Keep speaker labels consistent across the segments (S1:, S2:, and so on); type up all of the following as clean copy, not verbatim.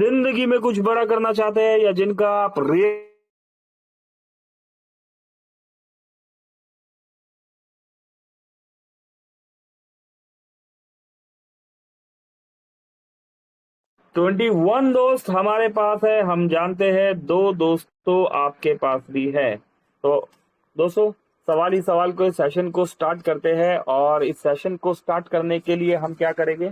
S1: जिंदगी में कुछ बड़ा करना चाहते हैं या जिनका आप 21 दोस्त हमारे पास है। हम जानते हैं 2 दोस्तों आपके पास भी है। तो दोस्तों, सवाल ही सवाल को इस सेशन को स्टार्ट करते हैं। और इस सेशन को स्टार्ट करने के लिए हम क्या करेंगे,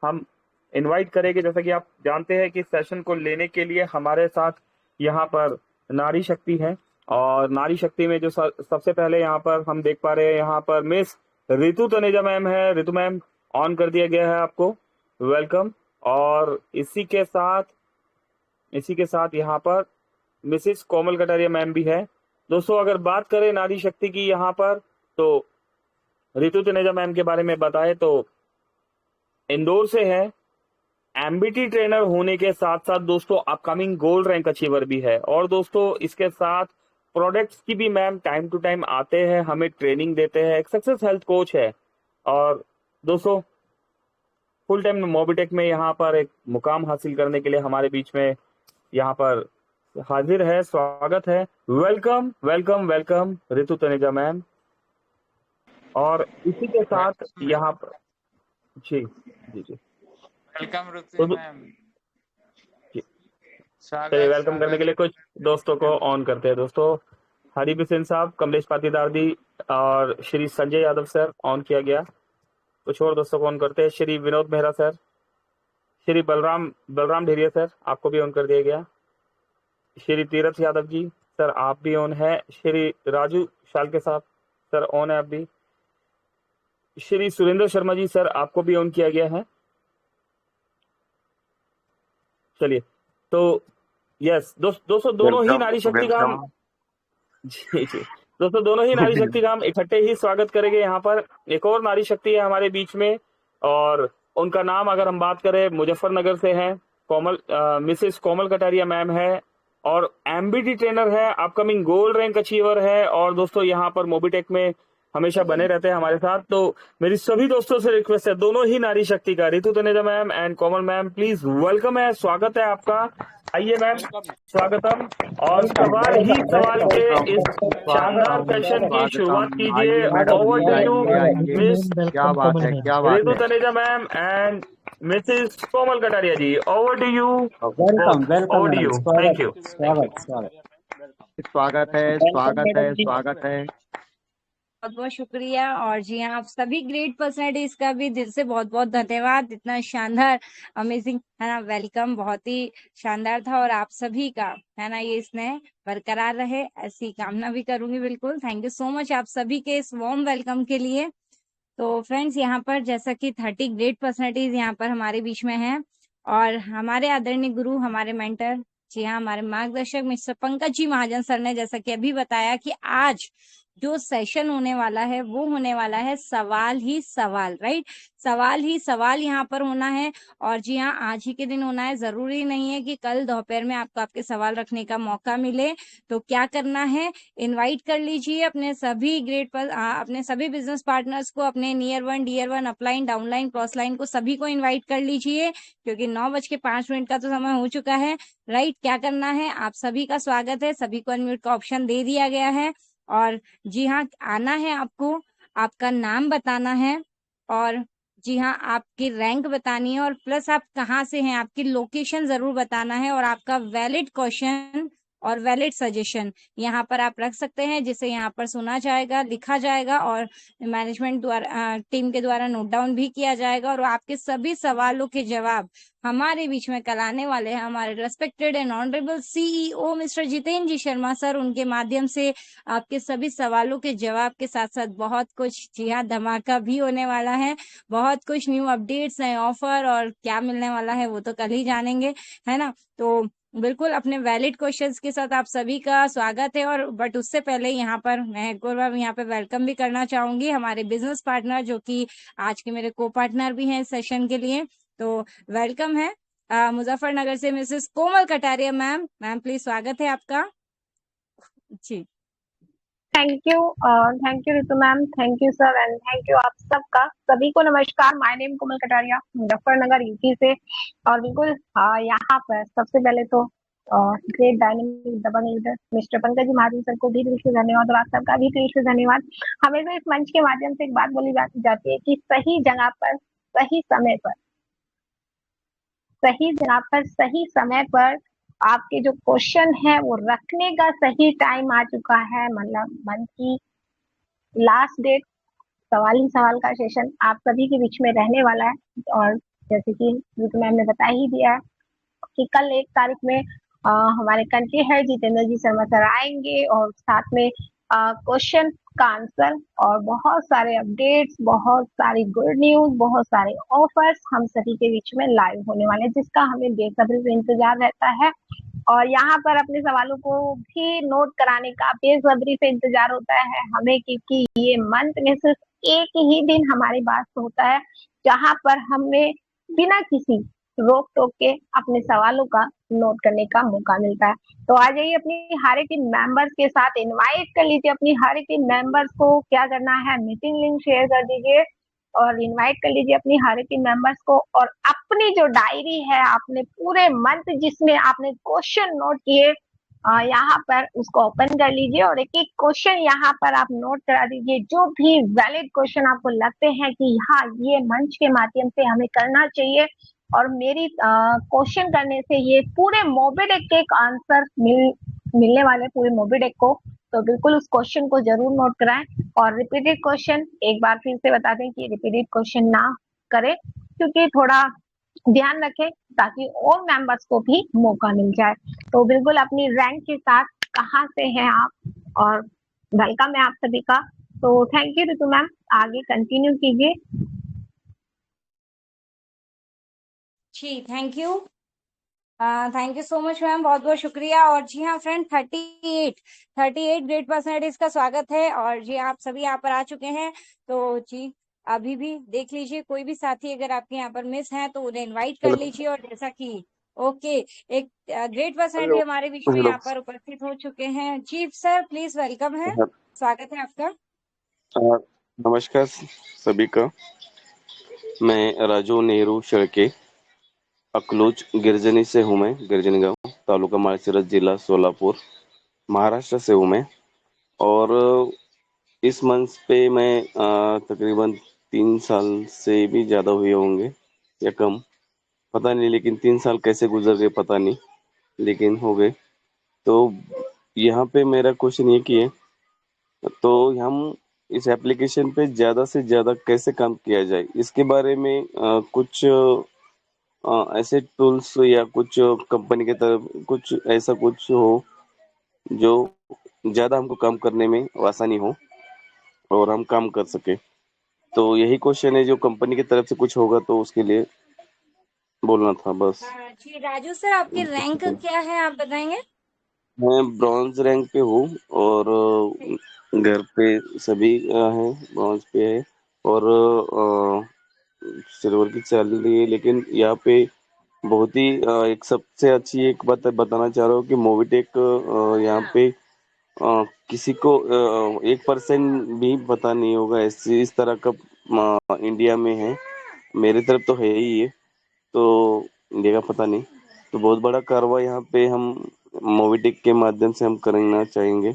S1: हम इनवाइट करेंगे। जैसा कि आप जानते हैं कि इस सेशन को लेने के लिए हमारे साथ यहाँ पर नारी शक्ति है। और नारी शक्ति में जो सबसे पहले यहाँ पर हम देख पा रहे हैं, यहाँ पर मिस रितु तनेजा मैम है। रितु मैम, ऑन कर दिया गया है आपको, वेलकम। और इसी के साथ यहाँ पर मिसिस कोमल कटारिया मैम भी है। दोस्तों, अगर बात करें नारी शक्ति की यहाँ पर, तो रितु तनेजा मैम के बारे में बताएं तो इंदौर से है, एमबीटी ट्रेनर होने के साथ साथ दोस्तों अपकमिंग गोल्ड रैंक अचीवर भी है। और दोस्तों, इसके साथ प्रोडक्ट्स की भी मैम टाइम टू टाइम आते हैं, हमें ट्रेनिंग देते हैं, एक सक्सेस हेल्थ कोच है। और दोस्तों, फुल टाइम मोबिटेक में यहाँ पर एक मुकाम हासिल करने के लिए हमारे बीच में यहाँ पर हाजिर है। स्वागत है, welcome welcome welcome Ritu Taneja ma'am. और इसी के साथ यहाँ पर जी जी जी
S2: वेलकम
S1: तो
S2: ऋतु मैम।
S1: जी, चलिए
S2: स्वागत
S1: वेलकम करने के लिए कुछ दोस्तों को ऑन करते हैं। दोस्तों, हरी बिसेन साहब, कमलेश पाटीदार दी और श्री संजय यादव सर ऑन किया गया। कुछ और दोस्तों को ऑन करते हैं, श्री विनोद मेहरा सर, श्री बलराम बलराम ढेरिया सर, आपको भी ऑन कर दिया गया। श्री तीरथ यादव जी सर, आप भी ऑन है। श्री राजू शालके साहब सर, ऑन है आप भी। श्री सुरेंद्र शर्मा जी सर, आपको भी ऑन किया गया है। चलिए, तो यस दोस्तों, दोनों ही नारी शक्ति का हम जी जी दोस्तों, दोनों ही नारी शक्ति का हम इकट्ठे ही स्वागत करेंगे। यहाँ पर एक और नारी शक्ति है हमारे बीच में, और उनका नाम अगर हम बात करें, मुजफ्फरनगर से है, मिसेस कोमल कटारिया मैम है। और एमबीटी ट्रेनर है, अपकमिंग गोल्ड रैंक अचीवर है। और दोस्तों, यहाँ पर मोबिटेक में हमेशा बने रहते हैं हमारे साथ। तो मेरी सभी दोस्तों से रिक्वेस्ट है, दोनों ही नारी शक्ति का, Ritu Taneja ma'am and Komal ma'am, please welcome है, स्वागत है आपका। आइए मैम, स्वागतम। और सवाल ही सवाल के इस शानदार सेशन की शुरुआत कीजिए। ओवर टू यू मिस
S3: क्या बात है, क्या बात
S1: रितु
S3: है।
S1: Taneja ma'am and Mrs Komal Kataria ji, over to you.
S3: Welcome welcome
S1: over to
S3: madam,
S1: you, thank
S3: स्वागत
S1: यू।
S3: स्वागत स्वागत
S4: स्वागत है,
S3: वेलकम
S4: स्वागत है,
S3: मैडम जी।
S4: स्वागत है।
S5: बहुत बहुत शुक्रिया। और जी हाँ, आप सभी ग्रेट पर्सनैलिटीज का भी दिल से बहुत बहुत धन्यवाद। इतना शानदार अमेजिंग है ना, वेलकम बहुत ही शानदार था। और आप सभी का है ना, ये स्नेह बरकरार रहे, ऐसी कामना भी करूंगी। बिल्कुल, थैंक यू सो मच आप सभी के इस वार्म वेलकम के लिए। तो फ्रेंड्स, यहाँ पर जैसा कि 30 ग्रेट पर्सनैलिटीज यहाँ पर हमारे बीच में हैं, और हमारे आदरणीय गुरु, हमारे मेंटर, जी हाँ, हमारे मार्गदर्शक मिस्टर पंकज जी महाजन सर ने जैसा कि अभी बताया कि आज जो सेशन होने वाला है वो होने वाला है सवाल ही सवाल, राइट। सवाल ही सवाल यहाँ पर होना है। और जी हाँ, आज ही के दिन होना है, जरूरी नहीं है कि कल दोपहर में आपको आपके सवाल रखने का मौका मिले। तो क्या करना है, इनवाइट कर लीजिए अपने सभी अपने सभी बिजनेस पार्टनर्स को, अपने near one, dear one, upline, downline, crossline को, सभी को इनवाइट कर लीजिए, क्योंकि 9:05 का तो समय हो चुका है, राइट। क्या करना है, आप सभी का स्वागत है, सभी को अनम्यूट का ऑप्शन दे दिया गया है। और जी हाँ, आना है आपको, आपका नाम बताना है, और जी हाँ, आपकी रैंक बतानी है, और प्लस आप कहाँ से हैं, आपकी लोकेशन जरूर बताना है, और आपका वैलिड क्वेश्चन और वैलिड सजेशन यहाँ पर आप रख सकते हैं, जिसे यहाँ पर सुना जाएगा, लिखा जाएगा, और मैनेजमेंट द्वारा, टीम के द्वारा नोट डाउन भी किया जाएगा। और आपके सभी सवालों के जवाब हमारे बीच में कल आने वाले हैं हमारे respected and honourable CEO Mr Jitendra ji Sharma sir. उनके माध्यम से आपके सभी सवालों के जवाब के साथ साथ बहुत कुछ, जी हाँ, धमाका भी होने वाला है। बहुत कुछ न्यू अपडेट्स, नए ऑफर और क्या मिलने वाला है वो तो कल ही जानेंगे, है ना। तो बिल्कुल अपने वैलिड क्वेश्चंस के साथ आप सभी का स्वागत है। और बट उससे पहले यहाँ पर मैं एक और बार यहाँ पे वेलकम भी करना चाहूंगी हमारे बिजनेस पार्टनर, जो कि आज के मेरे को पार्टनर भी हैं इस सेशन के लिए। तो वेलकम है मुजफ्फरनगर से Mrs Komal Kataria ma'am. Ma'am please, स्वागत है आपका जी।
S2: Thank you Ritu ma'am, thank you sir and thank you आप सबका। सभी को नमस्कार। My name Komal Kataria, Muzaffarnagar UP से। और बिल्कुल यहाँ पर सबसे पहले तो great dynamic double leader mister Pankaj Mahajan sir को भी दिल से धन्यवाद और आप सबका भी दिल से धन्यवाद। हमेशा इस मंच के माध्यम से एक बात बोली जाती है कि सही जगह पर सही समय पर, सही जगह पर सही समय पर आपके जो क्वेश्चन है वो रखने का सही टाइम आ चुका है। मतलब मंथ की लास्ट डेट, सवाल ही सवाल का सेशन आप सभी के बीच में रहने वाला है। और जैसे कि रितु मैम ने बता ही दिया है कि कल 1 तारीख में हमारे country head Jitendra ji Sharma sir आएंगे और साथ में क्वेश्चन का आंसर और बहुत सारे अपडेट्स, बहुत सारी गुड न्यूज, बहुत सारे ऑफर्स हम सभी के बीच में लाइव होने वाले हैं, जिसका हमें बेसब्री से इंतजार रहता है। और यहाँ पर अपने सवालों को भी नोट कराने का बेसब्री से इंतजार होता है हमें, क्योंकि ये मंथ में सिर्फ एक ही दिन हमारे पास होता है जहाँ पर हमें बिना किसी रोक टोक के अपने सवालों का नोट करने का मौका मिलता है। तो आ जाइए अपनी हर एक टीम मेंबर्स के साथ, इनवाइट कर लीजिए अपनी हर एक टीम मेंबर्स को। क्या करना है, मीटिंग लिंक शेयर कर दीजिए और इनवाइट कर लीजिए अपनी हर एक टीम मेंबर्स को। और अपनी जो डायरी है, आपने पूरे मंथ जिसमें आपने क्वेश्चन नोट किए यहाँ पर उसको ओपन कर लीजिए और एक एक क्वेश्चन यहाँ पर आप नोट करा दीजिए। जो भी वैलिड क्वेश्चन आपको लगते हैं कि हाँ ये मंच के माध्यम से हमें करना चाहिए और मेरी क्वेश्चन करने से ये पूरे मोबी डिक के एक आंसर मिलने वाले पूरे मोबी डिक को, तो बिल्कुल उस क्वेश्चन को जरूर नोट कराएं। और रिपीटेड क्वेश्चन एक बार फिर से बता दें कि रिपीटेड क्वेश्चन ना करें, क्योंकि थोड़ा ध्यान रखें ताकि और मेंबर्स को भी मौका मिल जाए। तो बिल्कुल अपनी रैंक के साथ कहाँ से हैं आप, और वेलकम है आप सभी का। तो थैंक यू रितु मैम, आगे कंटिन्यू कीजिए।
S5: जी thank you so much ma'am, बहुत बहुत शुक्रिया। और जी हाँ फ्रेंड, 38 ग्रेट पर्सनैलिटीज का स्वागत है। और जी आप सभी यहाँ पर आ चुके हैं, तो जी अभी भी देख लीजिए, कोई भी साथी अगर आपके यहाँ पर मिस हैं तो उन्हें इनवाइट कर लीजिए। और जैसा कि ओके, एक ग्रेट पर्सनैलिटी हमारे बीच में
S6: हेलो।
S5: यहाँ पर उपस्थित हो चुके हैं। जी सर प्लीज वेलकम है, स्वागत है आपका।
S6: नमस्कार सभी का। मैं राजू नेहरू शेळके, अकलूज गिरजनी से हूँ। मैं गिरजनी गांव, तालुका माळशिरस, जिला सोलापुर, महाराष्ट्र से हूँ मैं। और इस मंच पे मैं तकरीबन 3 साल से भी ज़्यादा हुए होंगे या कम, पता नहीं, लेकिन 3 साल कैसे गुजर गए पता नहीं, लेकिन हो गए। तो यहाँ पे मेरा क्वेश्चन ये कि है, तो हम इस एप्लीकेशन पे ज़्यादा से ज़्यादा कैसे काम किया जाए, इसके बारे में कुछ ऐसे टूल्स या कुछ कंपनी की तरफ कुछ ऐसा कुछ हो जो ज़्यादा हमको काम करने में आसानी हो और हम काम कर सके। तो यही क्वेश्चन है, जो कंपनी की तरफ से कुछ होगा तो उसके लिए बोलना था बस।
S5: जी राजू सर, आपकी रैंक क्या है आप बताएंगे?
S6: मैं ब्रॉन्ज रैंक पे हूँ और घर पे सभी हैं ब्रॉन्ज पे है और सिल्वर की चल रही है। लेकिन यहाँ पे बहुत ही एक सबसे अच्छी एक बात बताना चाह रहा हूँ कि मोविटेक यहाँ पे किसी को 1% भी पता नहीं होगा ऐसी इस तरह का इंडिया में है। मेरे तरफ तो है ही है, तो इंडिया का पता नहीं। तो बहुत बड़ा कार्रवाई यहाँ पे हम मोविटेक के माध्यम से हम करना चाहेंगे।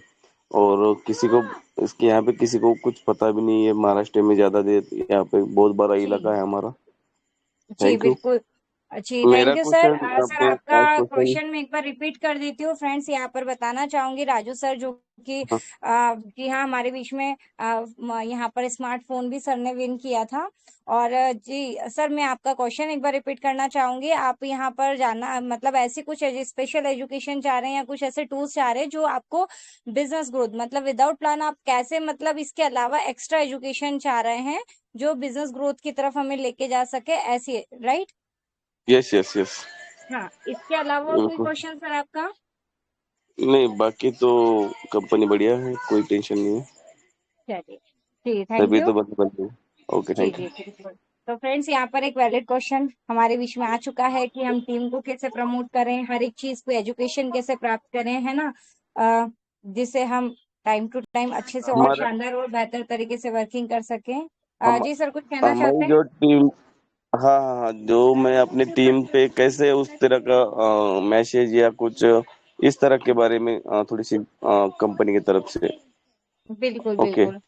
S6: और किसी को इसके यहाँ पे किसी को कुछ पता भी नहीं है, महाराष्ट्र में ज्यादा देर, यहाँ पे बहुत बड़ा इलाका है हमारा।
S5: जी
S6: थैंक यू।
S5: बिल्कुल। जी
S6: मेरा
S5: thank you sir.
S6: Question
S5: sir
S6: आपको
S5: आपका
S6: क्वेश्चन।
S5: क्वेश्चन मैं एक बार रिपीट कर देती हूँ फ्रेंड्स। यहाँ पर बताना चाहूंगी राजू सर जो कि जी हाँ हमारे बीच में यहाँ पर स्मार्टफोन भी सर ने विन किया था। और जी सर मैं आपका क्वेश्चन एक बार रिपीट करना चाहूंगी। आप यहाँ पर जानना मतलब ऐसी कुछ स्पेशल एजुकेशन चाह रहे हैं या कुछ ऐसे टूल्स चाह रहे हैं जो आपको बिजनेस ग्रोथ मतलब विदाउट प्लान आप कैसे मतलब इसके अलावा एक्स्ट्रा एजुकेशन चाह रहे हैं जो बिजनेस ग्रोथ की तरफ हमें लेके जा सके, ऐसी, राइट?
S6: यस यस यस,
S5: हाँ, इसके अलावा कोई
S6: बिल्कुल।
S5: क्वेश्चन सर आपका?
S6: नहीं, बाकी तो कंपनी बढ़िया है, कोई टेंशन नहीं है।
S5: चलिए जी थैंक
S6: तभी
S5: यू।
S6: तो बंद। Okay,
S5: ji
S6: thank
S5: ji
S6: you.
S5: बिल्कुल। तो फ्रेंड्स यहाँ पर एक वैलिड क्वेश्चन हमारे बीच में आ चुका है कि हम टीम को कैसे प्रमोट करें, हर एक चीज को एजुकेशन कैसे प्राप्त करें, है ना, जिससे हम टाइम टू टाइम अच्छे से और
S6: हमारा
S5: शानदार और बेहतर तरीके से वर्किंग कर सकें।
S6: हम
S5: जी सर, कुछ कहना चाहते
S6: हमारी
S5: हैं?
S6: जो टीम, हाँ हाँ हाँ, जो मैं अपनी टीम पे कैसे उस तरह का मैसेज या कुछ इस तरह के बारे में थोड़ी सी कंपनी की तरफ से।
S5: बिल्कुल
S6: ओके,
S5: बिल्कुल।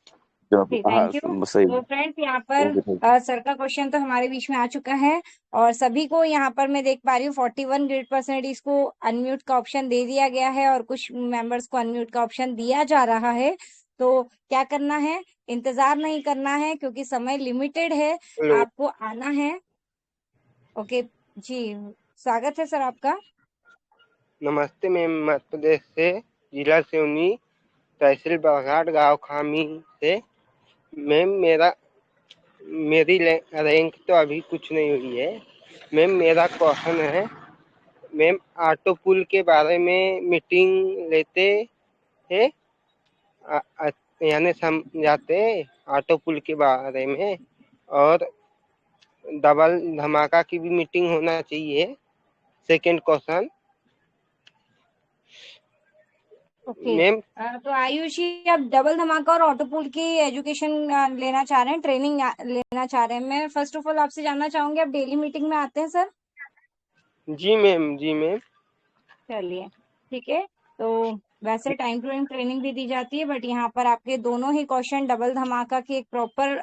S6: जो
S5: ओके,
S6: हाँ
S5: थैंक यू।
S6: सही।
S5: तो फ्रेंड्स, यहाँ पर
S6: ओके, थैंक यू।
S5: सर का क्वेश्चन तो हमारे बीच में आ चुका है और सभी को यहाँ पर मैं देख पा रही हूँ 41 ग्रेड परसेंट इसको अनम्यूट का ऑप्शन दे दिया गया है और कुछ मेंबर्स को अनम्यूट का ऑप्शन दिया जा रहा है। तो क्या करना है, इंतजार नहीं करना है क्योंकि समय लिमिटेड है, आपको आना है। ओके जी, स्वागत है सर आपका।
S7: नमस्ते, मैं मध्य प्रदेश से जिला सिवनी तहसील बरघाट गांव खामी से। मैम मेरी रैंक तो अभी कुछ नहीं हुई है। मैम मेरा क्वेश्चन है, मैम ऑटो पुल के बारे में मीटिंग लेते हैं, यानी समझाते ऑटो पुल के बारे में, और डबल धमाका की भी मीटिंग होना चाहिए। सेकंड क्वेश्चन
S5: ओके
S7: मैम,
S5: तो आयुषी, आप डबल धमाका और ऑटो पुल की एजुकेशन लेना चाह रहे हैं, ट्रेनिंग लेना चाह रहे हैं। मैं फर्स्ट ऑफ ऑल आपसे जानना चाहूंगी, आप डेली मीटिंग में आते हैं सर?
S7: जी मैम, जी मैम।
S5: चलिए ठीक है। तो वैसे टाइम टू टाइम ट्रेनिंग भी दी जाती है, बट यहाँ पर आपके दोनों ही क्वेश्चन डबल धमाका की एक प्रॉपर,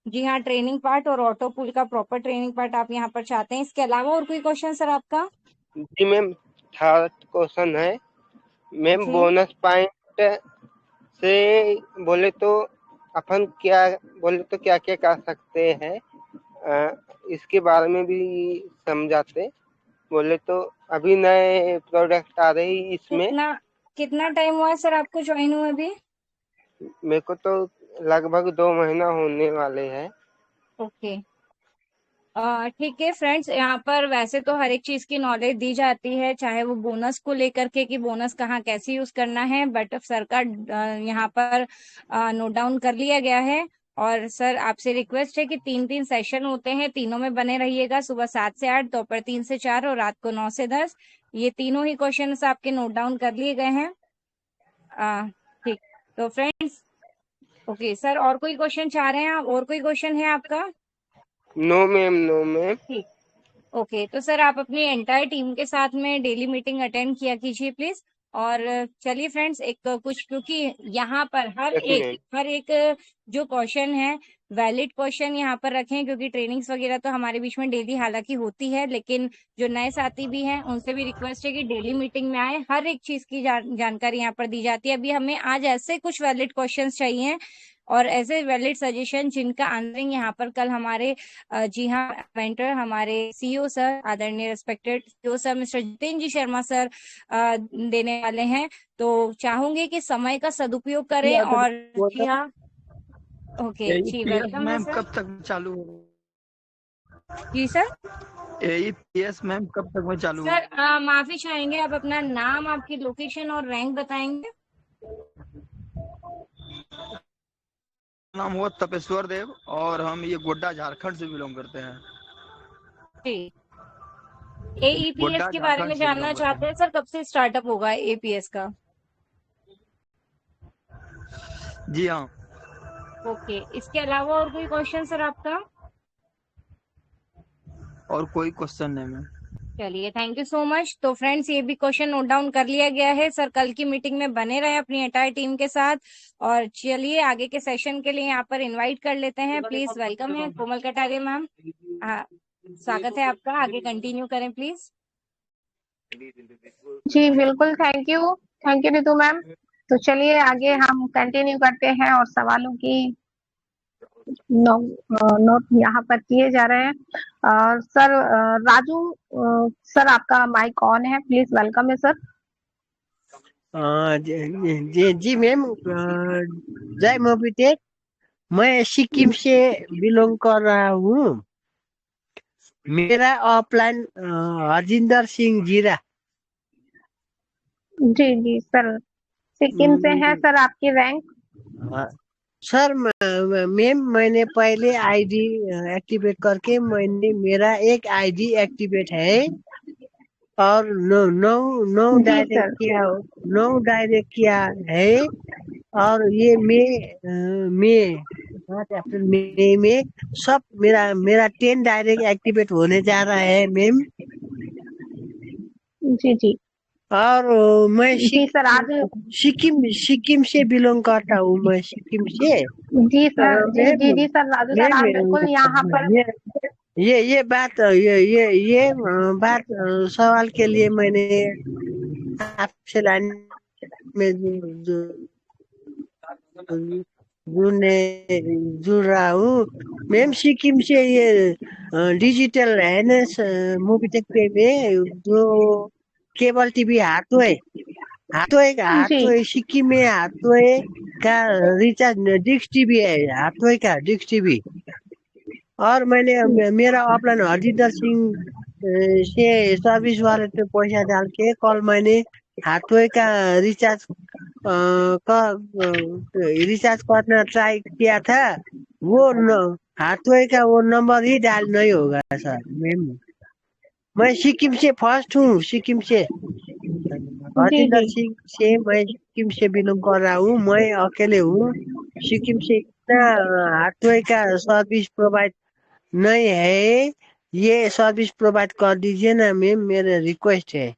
S5: जी हाँ, ट्रेनिंग पार्ट और ऑटो पुल का प्रॉपर ट्रेनिंग पार्ट आप यहाँ पर चाहते हैं। इसके अलावा और कोई क्वेश्चन सर आपका?
S7: जी मैम, थर्ड क्वेश्चन है मैम,
S5: जी
S7: बोनस पॉइंट से बोले तो अपन क्या क्या क्या कर सकते हैं, इसके बारे में भी समझाते। बोले तो अभी नए प्रोडक्ट आ रहे इसमें।
S5: कितना टाइम हुआ है सर आपको ज्वाइन हुए अभी?
S7: मेरे को तो लगभग 2 महीना होने वाले हैं।
S5: ओके ठीक है फ्रेंड्स, यहाँ पर वैसे तो हर एक चीज की नॉलेज दी जाती है, चाहे वो बोनस को लेकर के कि बोनस कहाँ कैसे यूज करना है, बट सर का यहाँ पर नोट डाउन कर लिया गया है। और सर आपसे रिक्वेस्ट है कि 3-3 सेशन होते हैं, तीनों में बने रहिएगा। सुबह 7 से 8, दोपहर 3 से 4 और रात को 9 से 10। ये तीनों ही क्वेश्चन आपके नोट डाउन कर लिए गए हैं। ठीक, तो फ्रेंड्स, ओके सर, और कोई क्वेश्चन चाह रहे हैं आप? और कोई क्वेश्चन है आपका?
S7: No ma'am, no ma'am.
S5: ठीक, ओके तो सर आप अपनी एंटायर टीम के साथ में डेली मीटिंग अटेंड किया कीजिए प्लीज। और चलिए फ्रेंड्स, एक कुछ, क्योंकि यहाँ पर हर एक जो क्वेश्चन है वैलिड क्वेश्चन यहाँ पर रखें, क्योंकि ट्रेनिंग्स वगैरह तो हमारे बीच में डेली हालांकि होती है, लेकिन जो नए साथी भी हैं उनसे भी रिक्वेस्ट है कि डेली मीटिंग में आए। हर एक चीज की जानकारी यहाँ पर दी जाती है। अभी हमें आज ऐसे कुछ वैलिड क्वेश्चंस चाहिए और ऐसे वैलिड सजेशन जिनका आंसरिंग यहाँ पर कल हमारे जी हाँ मेंटर, हमारे सीईओ सर, आदरणीय respected CEO sir mister Jitendra ji Sharma sir देने वाले हैं। तो चाहूंगी कि समय का सदुपयोग करें और जी हाँ, ओके जी, वेलकम है
S8: मैम
S5: सर।
S8: कब तक चालू होगा?
S5: जी सर।
S8: AEPS मैम कब तक में चालू होगा?
S5: सर माफी चाहेंगे, आप अपना नाम, आपकी लोकेशन और रैंक बताएंगे?
S8: नाम हुआ तपेश्वर देव और हम ये गोड्डा झारखंड से बिलोंग करते हैं।
S5: जी, AEPS
S8: गोड्डा
S5: के बारे में
S8: झारखंड से
S5: जानना
S8: बिलोंग
S5: चाहते हैं सर, कब से स्टार्टअप होगा APS का?
S8: जी हाँ।
S5: ओके, इसके अलावा और कोई क्वेश्चन सर आपका?
S8: और कोई क्वेश्चन नहीं मैम।
S5: चलिए, थैंक यू सो मच। तो फ्रेंड्स, ये भी क्वेश्चन नोट डाउन कर लिया गया है। सर कल की मीटिंग में बने रहे अपनी एंटायर टीम के साथ। और चलिए आगे के सेशन के लिए यहाँ पर इनवाइट कर लेते हैं। प्लीज वेलकम है कोमल कटारिया मैम, स्वागत है आपका। आगे कंटिन्यू करें प्लीज।
S2: जी बिल्कुल, थैंक यू रितु मैम। तो चलिए आगे हम कंटिन्यू करते हैं और सवालों की नोट यहाँ पर किए जा रहे हैं। सर राजू सर, आपका माइक ऑन है, प्लीज वेलकम है सर।
S3: जी मैम, जय मोबिटेक। मैं सिक्किम से बिलोंग कर रहा हूँ। मेरा ऑफलाइन हरजिंदर सिंह जीरा।
S2: जी जी सर, सिक्किम से है सर। आपकी रैंक?
S3: सर मैम, मैंने पहले आईडी एक्टिवेट करके मेरा एक आईडी एक्टिवेट है और नौ डायरेक्ट किया है। और ये मई 5 अप्रैल मई में सब मेरा 10 डायरेक्ट एक्टिवेट होने जा रहा है मैम।
S2: जी जी
S3: और मैं
S2: जी सर। आज
S3: सिक्किम से बिलोंग करता हूँ, मैं सिक्किम से।
S2: जी सर, जी जी
S3: मैम
S2: जी सर, राजू सर आप बिल्कुल यहाँ पर।
S3: मैम ये बात बात सवाल के लिए मैंने आपसे लाइन में जुड़ रहा हूँ मैम। सिक्किम से ये डिजिटल है ना मोबीटेक पे में जो केबल टीवी हाथवे
S2: जी
S3: सिक्किम में हाथवे का रिचार्ज डिक्स टीवी है, हाथवे का डिक्स टीवी। और मैंने मेरा अपलाइन हरजिंदर सिंह से सर्विस वॉलेट पे पैसा डाल के कल मैंने हाथवे का रिचार्ज रिचार्ज करना ट्राई किया था। वो हाथवे का वो नंबर ही डायल नहीं होगा सर मैम। मैं सिक्किम से फर्स्ट हूँ, सिक्किम से
S2: जी
S3: हरजिंदर
S2: जी
S3: सिंह से मैं सिक्किम से बिलोंग कर रहा हूँ, मैं अकेले हूँ। सिक्किम से इतना हाथवे का सर्विस प्रोवाइड नहीं है, ये सर्विस प्रोवाइड कर दीजिए ना मैम, मेरा रिक्वेस्ट है।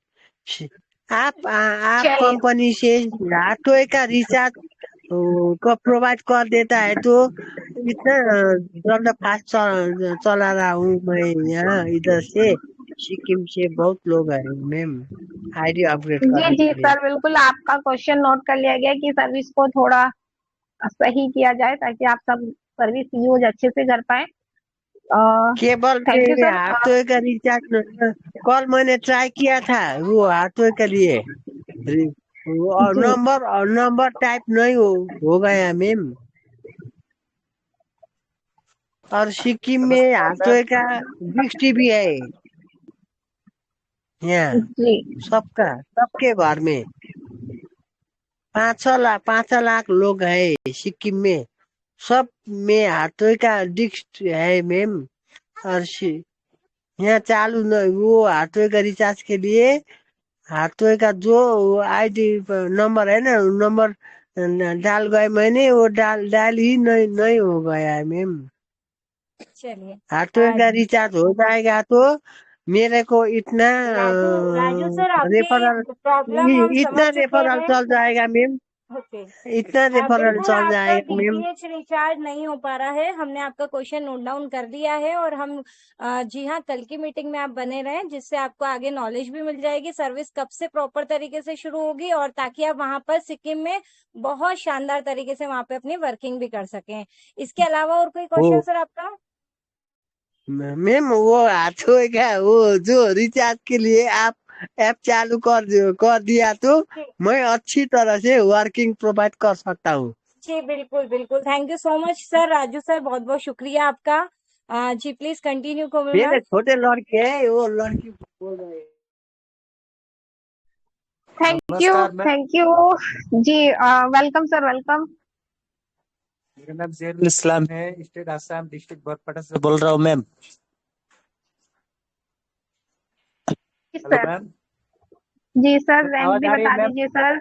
S3: आप
S2: चलिए।
S3: कंपनी से हाथवे का रिचार्ज को प्रोवाइड कर देता है तो इतना जल्द फास्ट चला रहा हूँ मैं यहाँ इधर से। सिक्किम से बहुत लोग हैं मैम आईडी अपग्रेड
S2: जी
S3: करने
S2: जी
S3: के लिए।
S2: सर, बिल्कुल आपका क्वेश्चन नोट कर लिया गया कि सर्विस को थोड़ा सही किया जाए ताकि आप सब सर्विस यूज अच्छे से कर पाए।
S3: केबल पे
S2: थैंक यू सर।
S3: हाथवे का रिचार्ज कल मैंने ट्राई किया था वो हाथवे के लिए और
S2: जी
S3: नंबर टाइप नहीं हो गया मैम। और सिक्किम में
S1: नमस्कार मैम।
S3: हाथवे का डिश टीवी है यहाँ
S2: जी
S3: सबके घर में 5 लाख लोग है सिक्किम में, सब में हाथवे का डिश है मैम। और यहाँ चालू नहीं, वो हाथवे का रिचार्ज के लिए हाथवे का जो आईडी नंबर है ना नंबर डाल गए मैंने, वो डाल ही नहीं हो गया है मैम।
S5: चलिए।
S3: हाथवे का रिचार्ज हो जाएगा तो मेरे को इतना
S5: राजू सर, आपकी
S3: रेफरल
S5: प्रॉब्लम हम समझ
S3: इतना
S5: चुके
S3: रेफरल
S5: हैं।
S3: चल जाएगा मैम,
S5: ओके।
S3: इतना रेफरल
S5: बिल्कुल
S3: चल
S5: आपका
S3: जाएगा मैम।
S5: डीटीएच रिचार्ज नहीं हो पा रहा है, हमने आपका क्वेश्चन नोट डाउन कर दिया है। और हम जी हाँ, कल की मीटिंग में आप बने रहें जिससे आपको आगे नॉलेज भी मिल जाएगी सर्विस कब से प्रॉपर तरीके से शुरू होगी, और ताकि आप वहां पर सिक्किम में बहुत शानदार तरीके से वहां पे अपनी वर्किंग भी कर सकें। इसके अलावा और कोई
S3: वो
S5: क्वेश्चन सर आपका?
S3: मैम वो हाथवे का वो जो रिचार्ज के लिए आप ऐप चालू कर दिया तो मैं अच्छी तरह से वर्किंग प्रोवाइड कर सकता हूँ।
S5: जी बिल्कुल बिल्कुल, thank you so much sir. Raju sir, बहुत बहुत शुक्रिया आपका। जी प्लीज कंटिन्यू कोमल
S3: मेरे
S5: मैम।
S3: छोटे लड़के है वो लड़की बोल रहे हैं।
S1: नमस्कार ma'am.
S2: Thank you ji. Welcome sir, welcome.
S1: मेरा नाम जैनुल इस्लाम है, स्टेट आसाम डिस्ट्रिक्ट बरपेटा से बोल रहा हूँ मैम। Hello
S2: sir
S1: ma'am.
S2: जी सर,
S1: मेरी
S2: रैंक
S1: आवाज
S2: भी
S1: आ रही है
S2: बता
S1: मैम?
S2: दीजिए सर।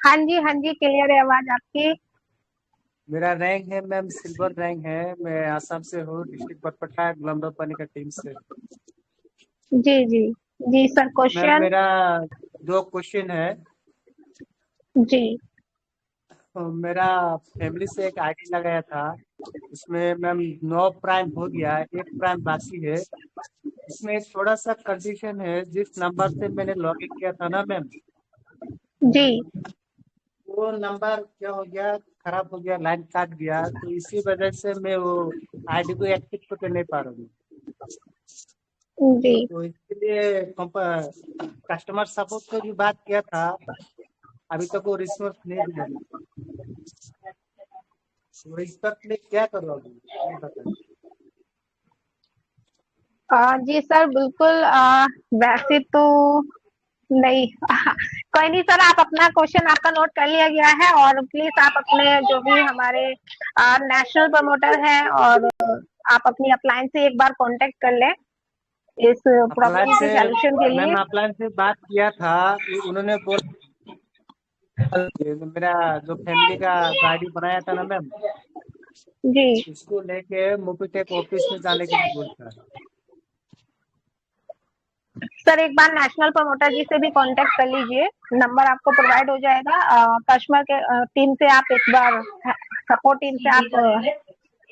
S2: हाँ जी क्लियर है आवाज आपकी।
S1: मेरा रैंक है मैम, सिल्वर रैंक है। मैं आसाम से हूँ, डिस्ट्रिक्ट बरपेटा, गुलाम पानी का टीम से।
S2: जी जी जी सर,
S1: मैम
S2: क्वेश्चन।
S1: मेरा 2 क्वेश्चन है।
S2: जी
S1: तो मेरा फैमिली से एक आईडी लगाया था, उसमें मैम 9 प्राइम हो गया, 1 प्राइम बाकी है। इसमें थोड़ा सा कंडीशन है, जिस नंबर से मैंने लॉगिन किया था ना मैम,
S2: जी
S1: वो नंबर क्या हो गया, खराब हो गया, लाइन काट गया। तो इसी वजह से मैं वो आईडी को एक्टिव तो कर नहीं पा रहा हूँ।
S2: जी
S1: तो इसके लिए कस्टमर सपोर्ट को भी बात किया था, अभी तक वो रिस्पॉन्स नहीं दिया। तो इस पर मैं क्या करूँ अभी, ये बताइए।
S2: जी सर, बिल्कुल। वैसे तो नहीं कोई नहीं सर, आप अपना क्वेश्चन आपका नोट कर लिया गया है। और प्लीज आप अपने जो भी हमारे नेशनल प्रमोटर हैं और आप अपनी अपलाइन से एक बार कांटेक्ट कर लें इस
S1: अपलाइन
S2: प्रॉब्लम
S1: से
S2: के सॉल्यूशन के लिए।
S1: मैम, अपलाइन से बात किया था, उन्होंने बोला
S9: मेरा जो फैमिली का गाड़ी बनाया था ना मैम,
S2: जी
S9: इसको लेके मोबिटेक ऑफिस में जाने के लिए बोलता है।
S2: सर, एक बार नेशनल प्रमोटर जी से भी कांटेक्ट कर लीजिए, नंबर आपको प्रोवाइड हो जाएगा। कस्टमर के टीम से आप एक बार, सपोर्ट टीम से आप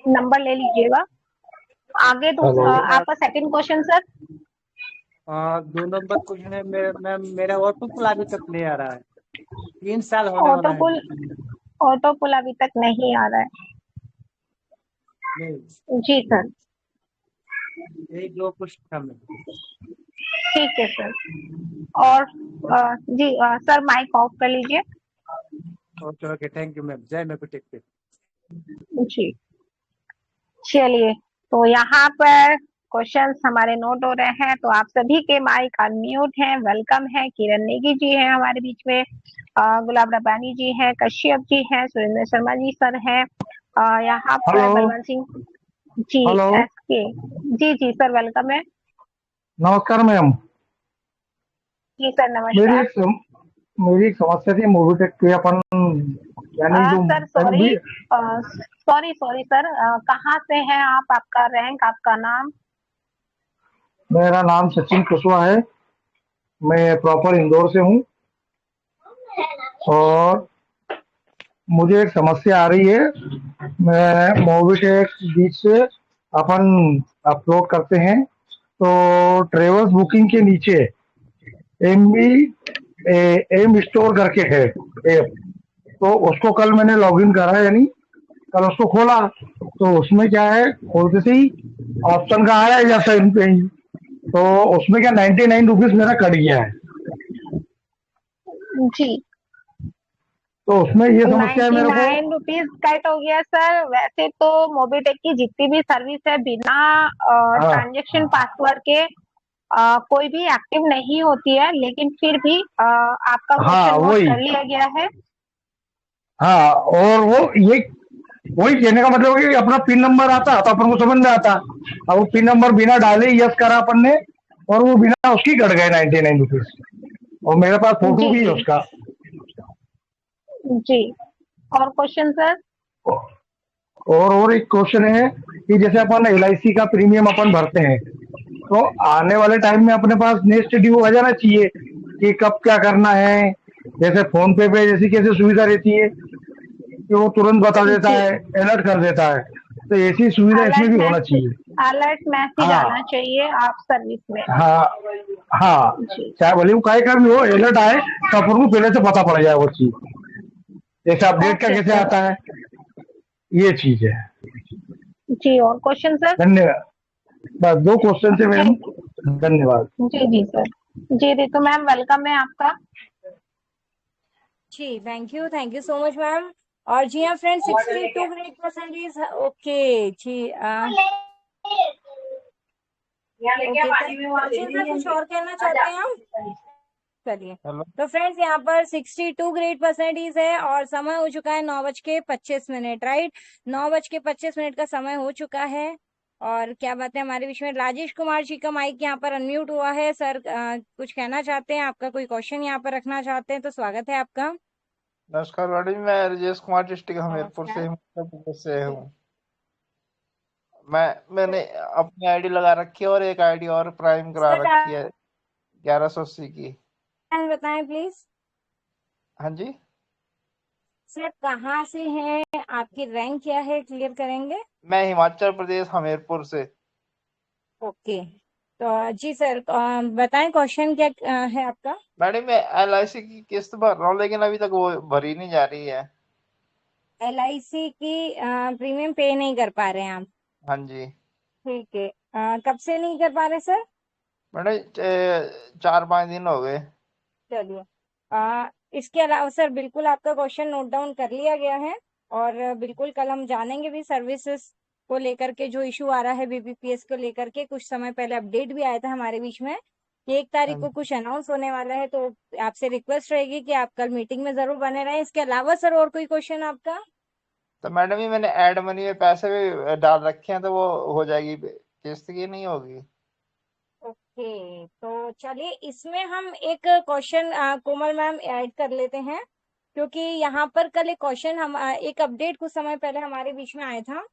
S2: नंबर ले लीजिएगा। आगे आपका second question sir.
S9: 2 number question है मैम, मेरा ऑटो पुल अभी तक नहीं आ रहा है, 3 साल होने वाला है।
S2: ऑटो पुल अभी तक नहीं आ रहा है।
S9: नहीं,
S2: जी सर,
S9: यही 2 क्वेश्चन था मैम।
S2: ठीक है सर। और जी सर, माइक ऑफ कर लीजिए।
S9: Okay okay, thank you ma'am, जय मोबिटेक पे।
S2: जी चलिए, तो यहाँ पर क्वेश्चंस हमारे नोट हो रहे हैं, तो आप सभी के माइक अनम्यूट हैं। वेलकम है, किरण नेगी जी हैं हमारे बीच में, गुलाब रब्बानी जी हैं, कश्यप जी हैं, सुरेंद्र शर्मा जी सर हैं, यहाँ पर बलवंत सिंह जी एसके जी जी सर, वेलकम है।
S10: नमस्कार मैम।
S2: जी सर नमस्कार।
S10: मेरी एक समस्या थी मोबिटेक के अपन यानी जो
S2: सर सॉरी सर, कहाँ से हैं आप, आपका रैंक, आपका नाम?
S10: मेरा नाम सचिन कुशवाहा है, मैं प्रॉपर इंदौर से हूँ और मुझे एक समस्या आ रही है। मैं मोबिटेक बीच से अपन अपलोड करते हैं तो ट्रेवल्स बुकिंग के नीचे एम स्टोर करके है ऐप, तो उसको कल मैंने लॉगिन करा, यानी कल उसको खोला तो उसमें क्या है, खोलते से ही ऑप्शन का आया जैसा इन पे ही, तो उसमें क्या 99 रुपीज मेरा कट गया है।
S2: जी,
S10: तो उसमें ये समस्या है मेरे को।
S2: 99 रुपीज कट हो गया सर। वैसे तो मोबिटेक की जितनी भी सर्विस है बिना ट्रांजेक्शन पासवर्ड के कोई भी एक्टिव नहीं होती है, लेकिन फिर भी आपका क्वेश्चन नोट कर लिया गया है।
S10: हाँ, और वही कहने का मतलब है कि अपना पिन नंबर आता तो अपन को समझ में आता, अब वो पिन नंबर बिना डाले यस करा अपन ने और वो बिना उसकी कट गए 99 रुपीज, और मेरे पास फोटो भी है उसका।
S2: जी, और क्वेश्चन सर?
S10: और एक क्वेश्चन है कि जैसे अपन LIC का प्रीमियम अपन भरते हैं तो आने वाले टाइम में अपने पास नेक्स्ट ड्यू आ जाना चाहिए कि कब क्या करना है। जैसे फोन पे जैसी कैसे सुविधा रहती है कि वो तुरंत बता देता है, अलर्ट कर देता है, तो ऐसी सुविधा इसमें भी होना चाहिए।
S2: अलर्ट मैसेज आना चाहिए आप सर्विस में।
S10: हाँ, चाहे भले वो काय का भी हो, अलर्ट आए तो अपन को पहले से पता पड़ जाए वो चीज, जैसे अपडेट का कैसे आता है, ये चीज है।
S2: जी, और क्वेश्चन सर?
S10: धन्यवाद, बस 2 क्वेश्चन थे मैम, धन्यवाद।
S2: जी जी सर। जी रितु मैम, वेलकम है आपका।
S5: जी thank you so much ma'am. और जी हाँ फ्रेंड्स, 62 ग्रेड परसेंटेज। ओके जी, कुछ और कहना चाहते हैं हम? चलिए, तो फ्रेंड्स यहाँ पर 62 ग्रेड परसेंटेज है और समय हो चुका है 9:25 राइट। 9:25 का समय हो चुका है। और क्या बात है, हमारे बीच में राजेश कुमार जी का माइक यहाँ पर अनम्यूट हुआ है। सर कुछ कहना चाहते हैं, आपका कोई क्वेश्चन यहाँ पर रखना चाहते हैं तो स्वागत है आपका।
S8: नमस्कार मैडम, मैं राजेश कुमार, डिस्ट्रिक्ट हमीरपुर से हूँ। मैंने अपनी आईडी लगा रखी है और एक आईडी और प्राइम करा रखी है 1180 की।
S5: बताएं प्लीज।
S8: हाँ जी
S5: सर, कहाँ से हैं, आपकी रैंक क्या है, क्लियर करेंगे?
S8: मैं हिमाचल प्रदेश हमीरपुर से।
S5: ओके, तो जी सर बताएं क्वेश्चन क्या है आपका?
S8: मैडम, मैं LIC की किस्त भर रहा हूँ लेकिन अभी तक वो भरी नहीं जा रही है।
S5: LIC की प्रीमियम पे नहीं कर पा रहे हैं आप?
S8: हाँ जी।
S5: ठीक है, कब से नहीं कर पा रहे सर?
S8: मैडम 4-5 दिन हो गए।
S5: चलिए, इसके अलावा सर बिल्कुल आपका क्वेश्चन नोट डाउन कर लिया गया है और बिल्कुल कल हम जानेंगे भी सर्विसेज को लेकर के जो इशू आ रहा है BBPS को लेकर के। कुछ समय पहले अपडेट भी आया था हमारे बीच में कि 1 तारीख को कुछ अनाउंस होने वाला है, तो आपसे रिक्वेस्ट रहेगी कि आप कल मीटिंग में जरूर बने रहें। इसके अलावा सर और कोई क्वेश्चन आपका?
S8: तो मैडम ये मैंने एड मनी में पैसे भी डाल रखे हैं, तो वो हो जाएगी, किस्त की नहीं होगी?
S5: ओके, तो चलिए इसमें हम एक क्वेश्चन कोमल मैम ऐड कर लेते हैं। क्योंकि यहाँ पर कल एक क्वेश्चन हम एक अपडेट कुछ समय पहले हमारे बीच में आया था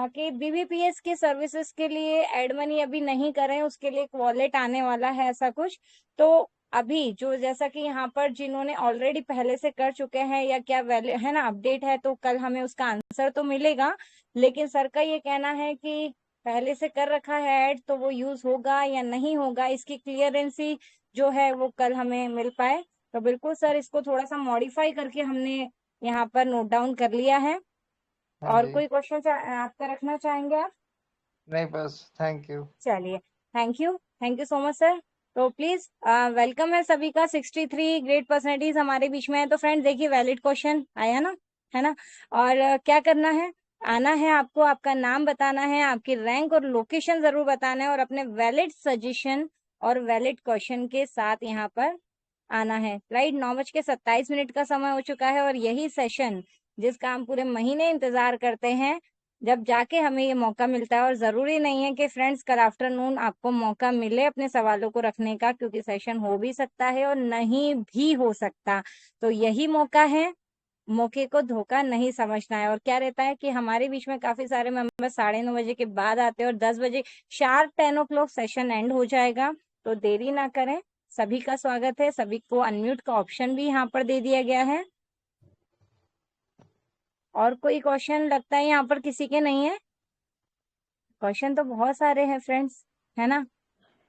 S5: कि बीबीपीएस की सर्विसेज के लिए एड मनी अभी नहीं करें, उसके लिए एक वॉलेट आने वाला है ऐसा कुछ। तो अभी जो जैसा कि यहाँ पर जिन्होंने ऑलरेडी पहले से कर चुके हैं या क्या वैल्यू है ना अपडेट है, तो कल हमें उसका आंसर तो मिलेगा। लेकिन सर का ये कहना है कि पहले से कर रखा है ऐड तो वो यूज होगा या नहीं होगा, इसकी क्लियरेंसी जो है वो कल हमें मिल पाए। तो बिल्कुल सर, इसको थोड़ा सा मॉडिफाई करके हमने यहाँ पर नोट डाउन कर लिया है।
S8: हाँ
S5: और
S8: जी।
S5: कोई क्वेश्चन आपका रखना चाहेंगे आप?
S8: नहीं बस, थैंक यू।
S5: चलिए, thank you so much sir. तो प्लीज वेलकम है सभी का। 63 ग्रेड परसेंटेज हमारे बीच में है। तो फ्रेंड्स देखिए, वैलिड क्वेश्चन आया ना, है ना। और क्या करना है, आना है आपको, आपका नाम बताना है, आपकी रैंक और लोकेशन जरूर बताना है, और अपने वैलिड सजेशन और वैलिड क्वेश्चन के साथ यहाँ पर आना है। राइट, 9:27 का समय हो चुका है, और यही सेशन जिसका हम पूरे महीने इंतजार करते हैं, जब जाके हमें ये मौका मिलता है। और जरूरी नहीं है कि फ्रेंड्स कल आफ्टरनून आपको मौका मिले अपने सवालों को रखने का, क्योंकि सेशन हो भी सकता है और नहीं भी हो सकता। तो यही मौका है, मौके को धोखा नहीं समझना है। और क्या रहता है कि हमारे बीच में काफी सारे मेंबर 9:30 के बाद आते हैं, और 10 बजे शार्प 10 o'clock सेशन एंड हो जाएगा। तो देरी ना करें, सभी का स्वागत है। सभी को अनम्यूट का ऑप्शन भी यहाँ पर दे दिया गया है। और कोई क्वेश्चन लगता है यहाँ पर किसी के नहीं है? क्वेश्चन तो बहुत सारे हैं फ्रेंड्स, है ना।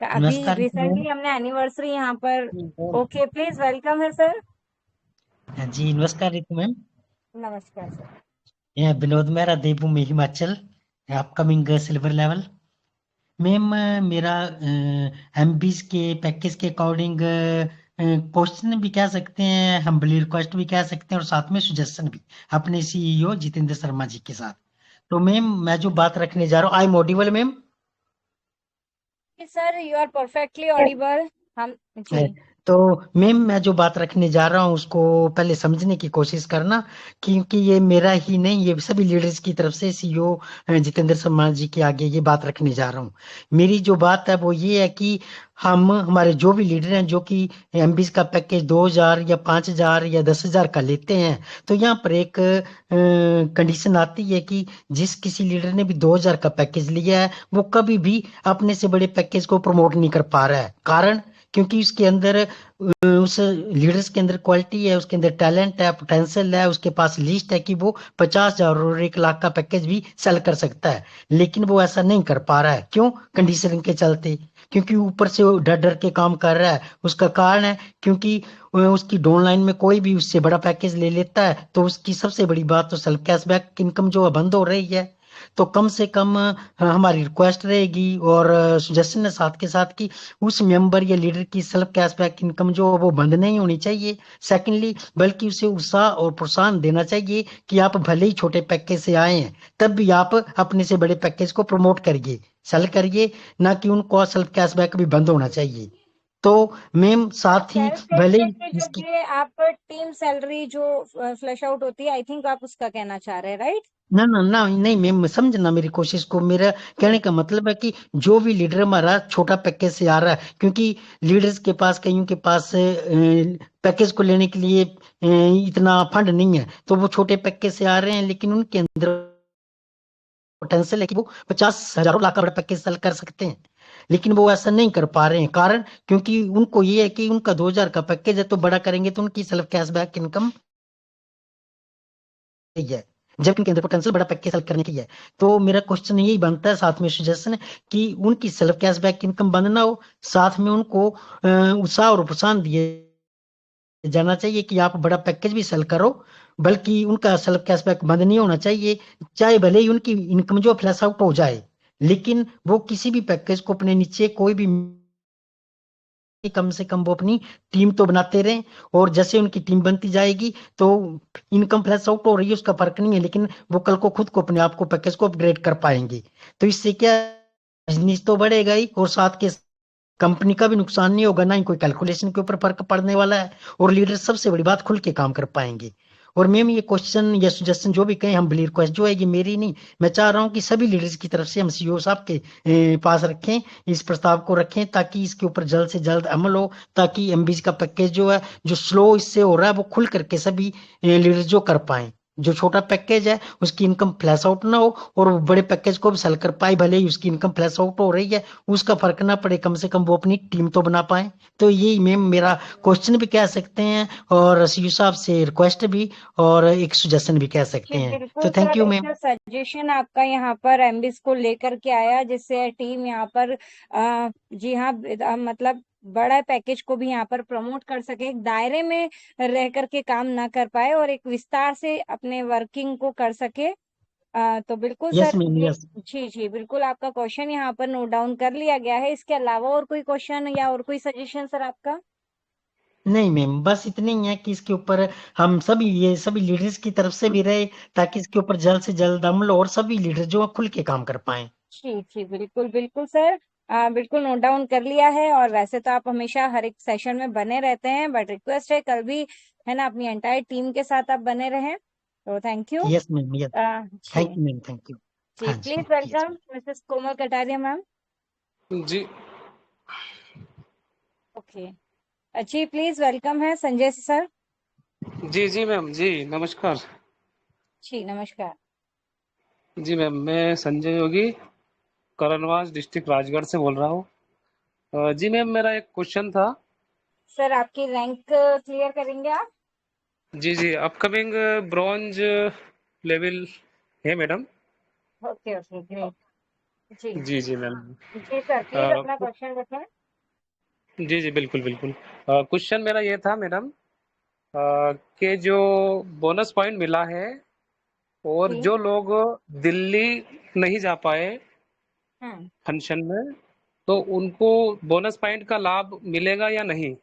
S5: अभी
S11: नमस्कार
S5: रिसेंटली हमने एनिवर्सरी यहाँ पर। ओके, प्लीज वेलकम है सर।
S11: जी नमस्कार रितु मैम।
S5: नमस्कार सर।
S11: यह विनोद मेहरा, देवभूमि Himachal, upcoming silver level. Ma'am मेरा एमबीज के पैकेज के अकॉर्डिंग क्वेश्चन भी कह सकते हैं, हम्बली रिक्वेस्ट भी कह सकते हैं, और साथ में सजेशन भी अपने सीईओ जितेंद्र शर्मा जी के साथ। तो मैम मैं जो बात रखने जा रहा हूँ, I am audible ma'am?
S5: Sir you are perfectly audible. हम जी
S11: तो मैम मैं जो बात रखने जा रहा हूँ उसको पहले समझने की कोशिश करना, क्योंकि ये मेरा ही नहीं, ये सभी लीडर्स की तरफ से सीईओ जितेंद्र शर्मा जी के आगे ये बात रखने जा रहा हूँ। मेरी जो बात है वो ये है कि हम हमारे जो भी लीडर हैं जो कि एमबीज का पैकेज 2000 या 5000 या 10,000 का लेते हैं, तो यहाँ पर एक कंडीशन आती है कि जिस किसी लीडर ने भी 2000 का पैकेज लिया है वो कभी भी अपने से बड़े पैकेज को प्रमोट नहीं कर पा रहा है। कारण क्योंकि उसके अंदर उस लीडर्स के अंदर क्वालिटी है, उसके अंदर टैलेंट है, पोटेंशियल है, उसके पास लिस्ट है कि वो 50,000 और 1 लाख का पैकेज भी सेल कर सकता है, लेकिन वो ऐसा नहीं कर पा रहा है। क्यों? कंडीशन के चलते, क्योंकि ऊपर से वो डर डर के काम कर रहा है। उसका कारण है क्योंकि उसकी डाउनलाइन में कोई भी उससे बड़ा पैकेज ले लेता है तो उसकी सबसे बड़ी बात तो सेल्फ कैशबैक इनकम जो बंद हो रही है। तो कम से कम हमारी रिक्वेस्ट रहेगी और सजेशन है साथ के साथ कि उस मेंबर या लीडर की सेल्फ कैशबैक इनकम जो वो बंद नहीं होनी चाहिए। सेकंडली, बल्कि उसे उत्साह और प्रोत्साहन देना चाहिए कि आप भले ही छोटे पैकेज से आए हैं तब भी आप अपने से बड़े पैकेज को प्रमोट करिए, सेल करिए, ना कि उनको सेल्फ कैशबैक भी बंद होना चाहिए। तो मैम साथ ही भले
S5: जो ये आप टीम सैलरी जो फ्लैश आउट होती है, आई थिंक आप उसका कहना चाह रहे हैं, राइट?
S11: ना ना ना नहीं मैम, समझना मेरी कोशिश को। मेरा कहने का मतलब है कि जो भी लीडर हमारा छोटा पैकेज से आ रहा है, क्योंकि लीडर्स के पास कईयों के पास पैकेज को लेने के लिए इतना फंड नहीं है, तो वो छोटे पैकेज से आ रहे हैं, लेकिन उनके अंदर पोटेंशियल है कि वो 50,000 लाख का बड़ा पैकेज सेल कर सकते हैं, लेकिन वो ऐसा नहीं कर पा रहे हैं। कारण क्योंकि उनको ये है कि उनका 2000 का पैकेज है तो बड़ा करेंगे तो उनकी सेल्फ कैशबैक इनकम है, जबकि उनके अंदर पोटेंशियल बड़ा पैकेज सेल करने की है। तो मेरा क्वेश्चन यही बनता है, साथ में सजेशन है कि उनकी सेल्फ कैशबैक इनकम बंद ना हो, साथ में उनको उत्साह और प्रोत्साहन दिए जाना चाहिए कि आप बड़ा पैकेज भी सेल करो, बल्कि उनका सेल्फ कैशबैक बंद नहीं होना चाहिए। चाहे भले ही उनकी इनकम जो फ्लैश आउट हो जाए, लेकिन वो किसी भी पैकेज को अपने नीचे कोई भी कम से कम वो अपनी टीम तो बनाते रहें, और जैसे उनकी टीम बनती जाएगी तो इनकम फ्लैश आउट हो रही है उसका फर्क नहीं है, लेकिन वो कल को खुद को अपने आप को पैकेज को अपग्रेड कर पाएंगे। तो इससे क्या, बिजनेस तो बढ़ेगा ही और साथ के कंपनी का भी नुकसान नहीं होगा, ना ही कोई कैलकुलेशन के ऊपर फर्क पड़ने वाला है, और लीडर सबसे बड़ी बात खुल के काम कर पाएंगे। और मैम ये क्वेश्चन या सजेशन जो भी कहें, हम रिक्वेस्ट जो है ये मेरी नहीं, मैं चाह रहा हूँ कि सभी लीडर्स की तरफ से हम सीईओ साहब के पास रखें, इस प्रस्ताव को रखें, ताकि इसके ऊपर जल्द से जल्द अमल हो, ताकि एमबीसी का पैकेज जो है, जो स्लो इससे हो रहा है, वो खुल करके सभी लीडर्स जो कर पाए। जो छोटा पैकेज है उसकी इनकम फ्लैश आउट ना हो, और वो बड़े पैकेज को भी सेल कर पाए, भले ही उसकी इनकम फ्लैश आउट हो रही है, उसका फर्क ना पड़े, कम से कम वो अपनी टीम तो बना पाए। तो यही मैम मेरा क्वेश्चन भी कह सकते हैं, और सीयू साहब से रिक्वेस्ट भी, और एक सजेशन भी कह सकते
S5: जी
S11: हैं।
S5: बिल्कुल
S11: तो थैंक
S5: सर,
S11: यू
S5: एक
S11: मैम।
S5: सजेशन आपका यहाँ पर एमबीस को लेकर के आया, जिससे टीम यहाँ पर जी हाँ मतलब बड़ा पैकेज को भी यहाँ पर प्रमोट कर सके, एक दायरे में रह करके काम ना कर पाए और एक विस्तार से अपने वर्किंग को कर सके। तो बिल्कुल
S11: यस
S5: सर
S11: मैम,
S5: ये
S11: यस।
S5: जी जी बिल्कुल आपका क्वेश्चन यहाँ पर नोट डाउन कर लिया गया है। इसके अलावा और कोई क्वेश्चन या और कोई सजेशन सर आपका?
S11: नहीं मैम, बस इतने ही है कि इसके ऊपर हम सभी लीडर्स की तरफ से भी रहे, ताकि इसके ऊपर जल्द से जल्द अमल हो और सभी लीडर जो है खुल के काम कर पाए।
S5: जी जी बिल्कुल बिल्कुल सर, बिल्कुल नोट डाउन कर लिया है। और वैसे तो आप हमेशा हर एक सेशन में बने रहते हैं, बट रिक्वेस्ट है कल भी है ना अपनी एंटायर टीम के साथ आप बने रहें। तो thank you.
S11: Yes ma'am, yes.
S5: जी
S11: thank you ma'am, thank you.
S5: जी
S11: हाँ जी,
S5: please
S11: yes.
S5: Welcome Mrs Komal Kataria ma'am.
S12: जी
S5: ओके जी प्लीज वेलकम है संजय सर।
S12: जी जी मैम, जी नमस्कार।
S5: जी नमस्कार।
S12: जी मैम, मैं संजय योगी, करणवास डिस्ट्रिक्ट राजगढ़ से बोल रहा हूँ। जी मैम, मेरा एक क्वेश्चन था।
S5: सर आपकी रैंक क्लियर करेंगे आप?
S12: जी जी, अपकमिंग ब्रॉन्ज लेवल है मैडम।
S5: Okay okay great. जी
S12: जी जी मैम।
S5: जी सर प्लीज अपना क्वेश्चन रखें।
S12: जी जी बिल्कुल बिल्कुल। क्वेश्चन मेरा ये था मैडम, कि जो बोनस पॉइंट मिला है और
S5: जी
S12: जो लोग दिल्ली नहीं जा पाए
S5: हम्म
S12: फंक्शन में, तो उनको बोनस पॉइंट का लाभ मिलेगा या नहीं?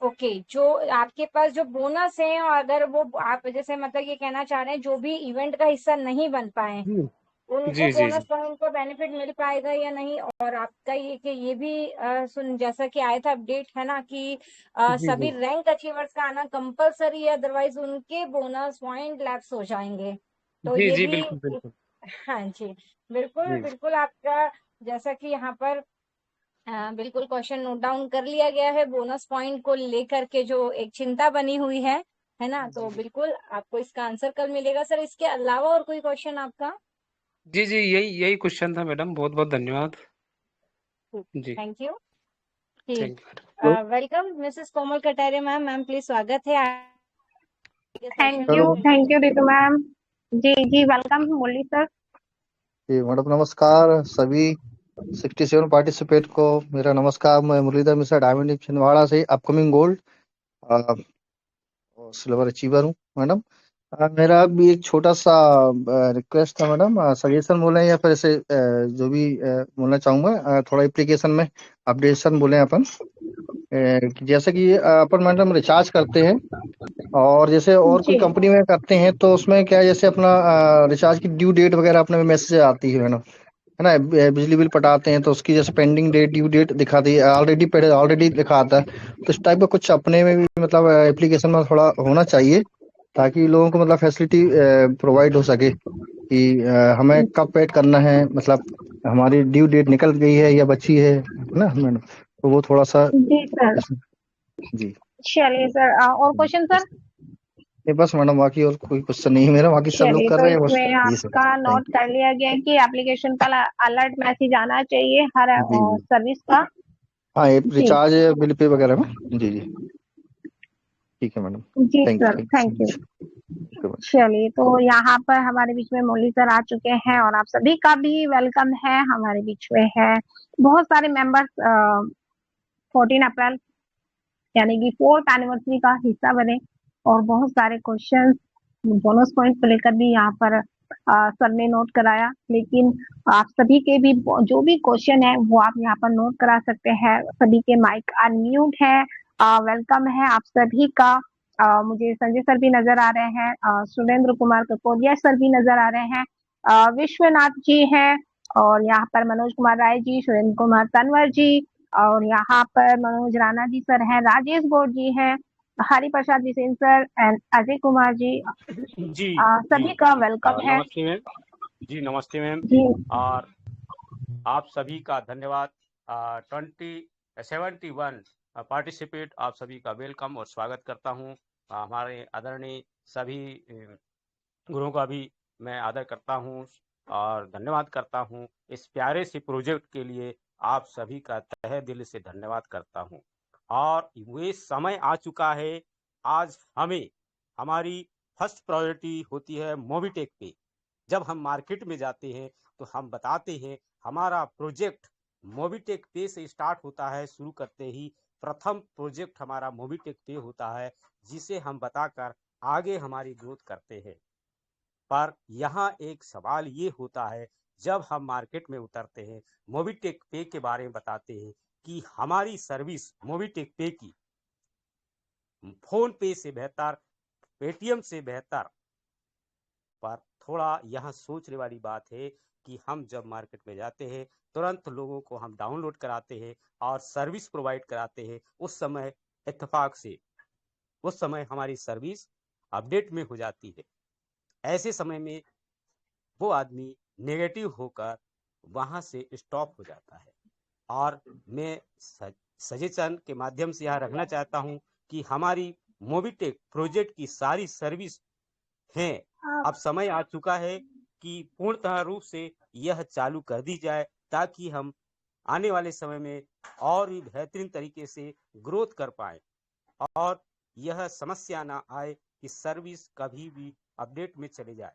S5: ओके जो आपके पास जो बोनस है, और अगर वो आप जैसे मतलब ये कहना चाह रहे हैं जो भी इवेंट का हिस्सा नहीं बन पाए
S12: जी
S5: उनको
S12: जी जी
S5: बोनस
S12: जी
S5: पॉइंट का बेनिफिट मिल पाएगा या नहीं? और आपका ये कि ये भी सुन जैसा कि आया था अपडेट है ना कि
S12: जी
S5: सभी रैंक अचीवर्स का आना कंपलसरी है, अदरवाइज उनके बोनस पॉइंट लैप्स हो जाएंगे। तो
S12: जी
S5: ये
S12: जी
S5: भी
S12: बिल्कुल बिल्कुल।
S5: हाँ जी बिल्कुल
S12: जी
S5: बिल्कुल आपका जैसा कि यहाँ पर बिल्कुल क्वेश्चन नोट डाउन कर लिया गया है। बोनस पॉइंट को लेकर के जो एक चिंता बनी हुई है ना, तो बिल्कुल आपको इसका आंसर कल मिलेगा। सर इसके अलावा और कोई क्वेश्चन आपका?
S12: जी जी, यही यही क्वेश्चन था मैडम, बहुत बहुत धन्यवाद। जी
S5: थैंक यू। ठीक,
S12: thank you.
S5: Welcome Mrs Komal Kataria ma'am. Ma'am please स्वागत है आपके सेशन में।
S2: Thank you Ritu ma'am. जी जी वेलकम मुरली सर।
S4: जी मैडम नमस्कार, सभी 67 पार्टिसिपेट को मेरा नमस्कार। मैं मुरलीधर मिश्रा, डायमंड छिंदवाड़ा से अपकमिंग गोल्ड और सिल्वर अचीवर हूँ मैडम। मेरा भी एक छोटा सा रिक्वेस्ट था मैडम, सजेशन बोले या फिर ऐसे जो भी बोलना चाहूंगा, थोड़ा एप्लीकेशन में अपडेशन बोले अपन। कि जैसे कि अपन मैडम रिचार्ज करते हैं, और जैसे और कोई
S2: जी
S4: कंपनी में करते हैं, तो उसमें क्या है, जैसे अपना रिचार्ज की ड्यू डेट वगैरह अपने मैसेज आती है मैडम, है ना। बिजली बिल पटाते हैं तो उसकी जैसे पेंडिंग डेट, ड्यू डेट दिखाती है, ऑलरेडी लिखा आता है। तो इस टाइप का कुछ अपने में भी मतलब एप्लीकेशन में थोड़ा होना चाहिए, ताकि लोगों को मतलब फैसिलिटी प्रोवाइड हो सके कि हमें कब पेड करना है, मतलब हमारी ड्यू डेट निकल गई है या बची है ना मैडम। तो वो थोड़ा सा
S2: जी सर।
S4: जी।
S2: चलिए सर और क्वेश्चन सर।
S4: नहीं बस मैडम, बाकी और कोई क्वेश्चन नहीं है मेरा, बाकी सब लोग
S2: चलिए
S4: कर
S2: तो
S4: रहे हैं बस।
S2: इसमें
S4: जी सर,
S2: आपका नोट
S4: थैंक
S2: कर लिया गया है कि एप्लीकेशन का अलर्ट मैसेज आना चाहिए हर
S4: यू। जी
S2: सर्विस का।
S4: हाँ, ये
S2: जी
S4: रिचार्ज बिल पे वगैरह में। जी जी ठीक है मैडम।
S2: जी
S4: thank
S2: sir
S4: you so
S2: thank you.
S4: Much. Okay madam.
S2: चलिए तो यहाँ पर हमारे बीच में मौली सर आ चुके हैं और आप सभी का भी वेलकम है हमारे बीच में है। बहुत सारे मेंबर्स 14 अप्रैल यानी कि 4th एनिवर्सरी का हिस्सा बने और बहुत सारे क्वेश्चंस बोनस पॉइंट को लेकर भी यहाँ पर सर ने नोट कराया। लेकिन आप सभी के भी जो भी क्वेश्चन है वो आप यहाँ पर नोट करा सकते हैं। सभी के माइक अनम्यूट है। वेलकम है आप सभी का। मुझे संजय सर भी नजर आ रहे हैं, सुरेंद्र कुमार ककोरिया सर भी नजर आ रहे हैं, विश्वनाथ जी हैं, और यहाँ पर मनोज कुमार राय जी, सुरेंद्र कुमार तनवर जी, और यहाँ पर मनोज राणा जी सर हैं, राजेश गौड़ जी हैं, हरि प्रसाद बिसेन सर एंड अजय कुमार जी
S13: जी
S2: सभी
S13: जी
S2: का
S13: जी
S2: वेलकम है।
S13: नमस्ते मैम। जी नमस्ते मैम।
S2: जी
S13: और आप सभी का धन्यवाद। 2071 पार्टिसिपेट आप सभी का वेलकम और स्वागत करता हूं। हमारे आदरणीय सभी गुरुओं का भी मैं आदर करता हूं और धन्यवाद करता हूं। इस प्यारे से प्रोजेक्ट के लिए आप सभी का तहे दिल से धन्यवाद करता हूं। और वे समय आ चुका है, आज हमें हमारी फर्स्ट प्रायोरिटी होती है मोबिटेक पे। जब हम मार्केट में जाते हैं तो हम बताते हैं हमारा प्रोजेक्ट मोबिटेक पे से स्टार्ट होता है। शुरू करते ही प्रथम प्रोजेक्ट हमारा मोबिटेक पे होता है, जिसे हम बताकर आगे हमारी ग्रोथ करते हैं। पर यहाँ एक सवाल ये होता है, जब हम मार्केट में उतरते हैं मोबिटेक पे के बारे में बताते हैं कि हमारी सर्विस मोबिटेक पे की फोन पे से बेहतर, पेटीएम से बेहतर। पर थोड़ा यहाँ सोचने वाली बात है कि हम जब मार्केट में जाते हैं तुरंत लोगों को हम डाउनलोड कराते हैं और सर्विस प्रोवाइड कराते हैं। उस समय इत्तेफाक से उस समय हमारी सर्विस अपडेट में हो जाती है। ऐसे समय में वो आदमी नेगेटिव होकर वहां से स्टॉप हो जाता है। और मैं सजेशन के माध्यम से यहाँ रखना चाहता हूँ कि हमारी मोबिटेक प्रोजेक्ट की सारी सर्विस हैं। अब समय आ चुका है कि पूर्णतः रूप से यह चालू कर दी जाए, ताकि हम आने वाले समय में और भी बेहतरीन तरीके से ग्रोथ कर पाए और यह समस्या ना आए कि सर्विस कभी भी अपडेट में चले जाए।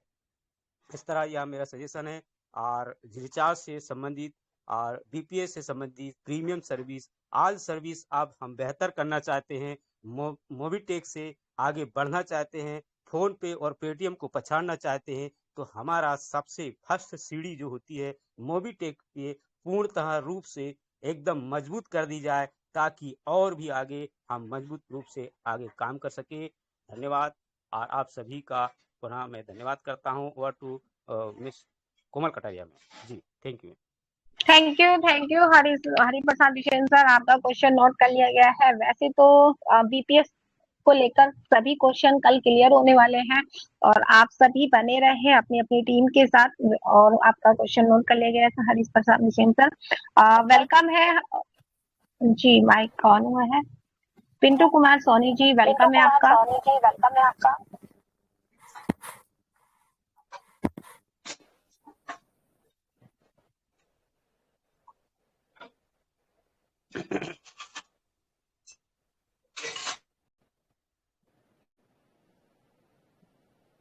S13: इस तरह यह मेरा सजेशन है। और रिचार्ज से संबंधित और बीपीएस से संबंधित प्रीमियम सर्विस, ऑल सर्विस अब हम बेहतर करना चाहते हैं, मोबिटेक से आगे बढ़ना चाहते हैं, फोन पे और पेटीएम को पछाड़ना चाहते हैं, तो हमारा सबसे फर्स्ट सीढ़ी जो होती है मोबिटेक पे पूर्णतः रूप से एकदम मजबूत कर दी जाए, ताकि और भी आगे हम मजबूत रूप से आगे काम कर सके। धन्यवाद। और आप सभी का पुनः मैं धन्यवाद करता हूँ। Over to miss Komal Kataria में। जी thank you.
S2: Thank you Hari Prasad Bisen sir, आपका क्वेश्चन नोट कर लिया गया है। वैसे तो बीपीएस को लेकर सभी क्वेश्चन कल क्लियर होने वाले हैं और आप सभी बने रहे अपनी अपनी टीम के साथ, और आपका क्वेश्चन नोट कर लिया गया है हरि प्रसाद बिसेन सर। वेलकम है जी, माइक ऑन हुआ है। पिंटू कुमार सोनी जी वेलकम है आपका।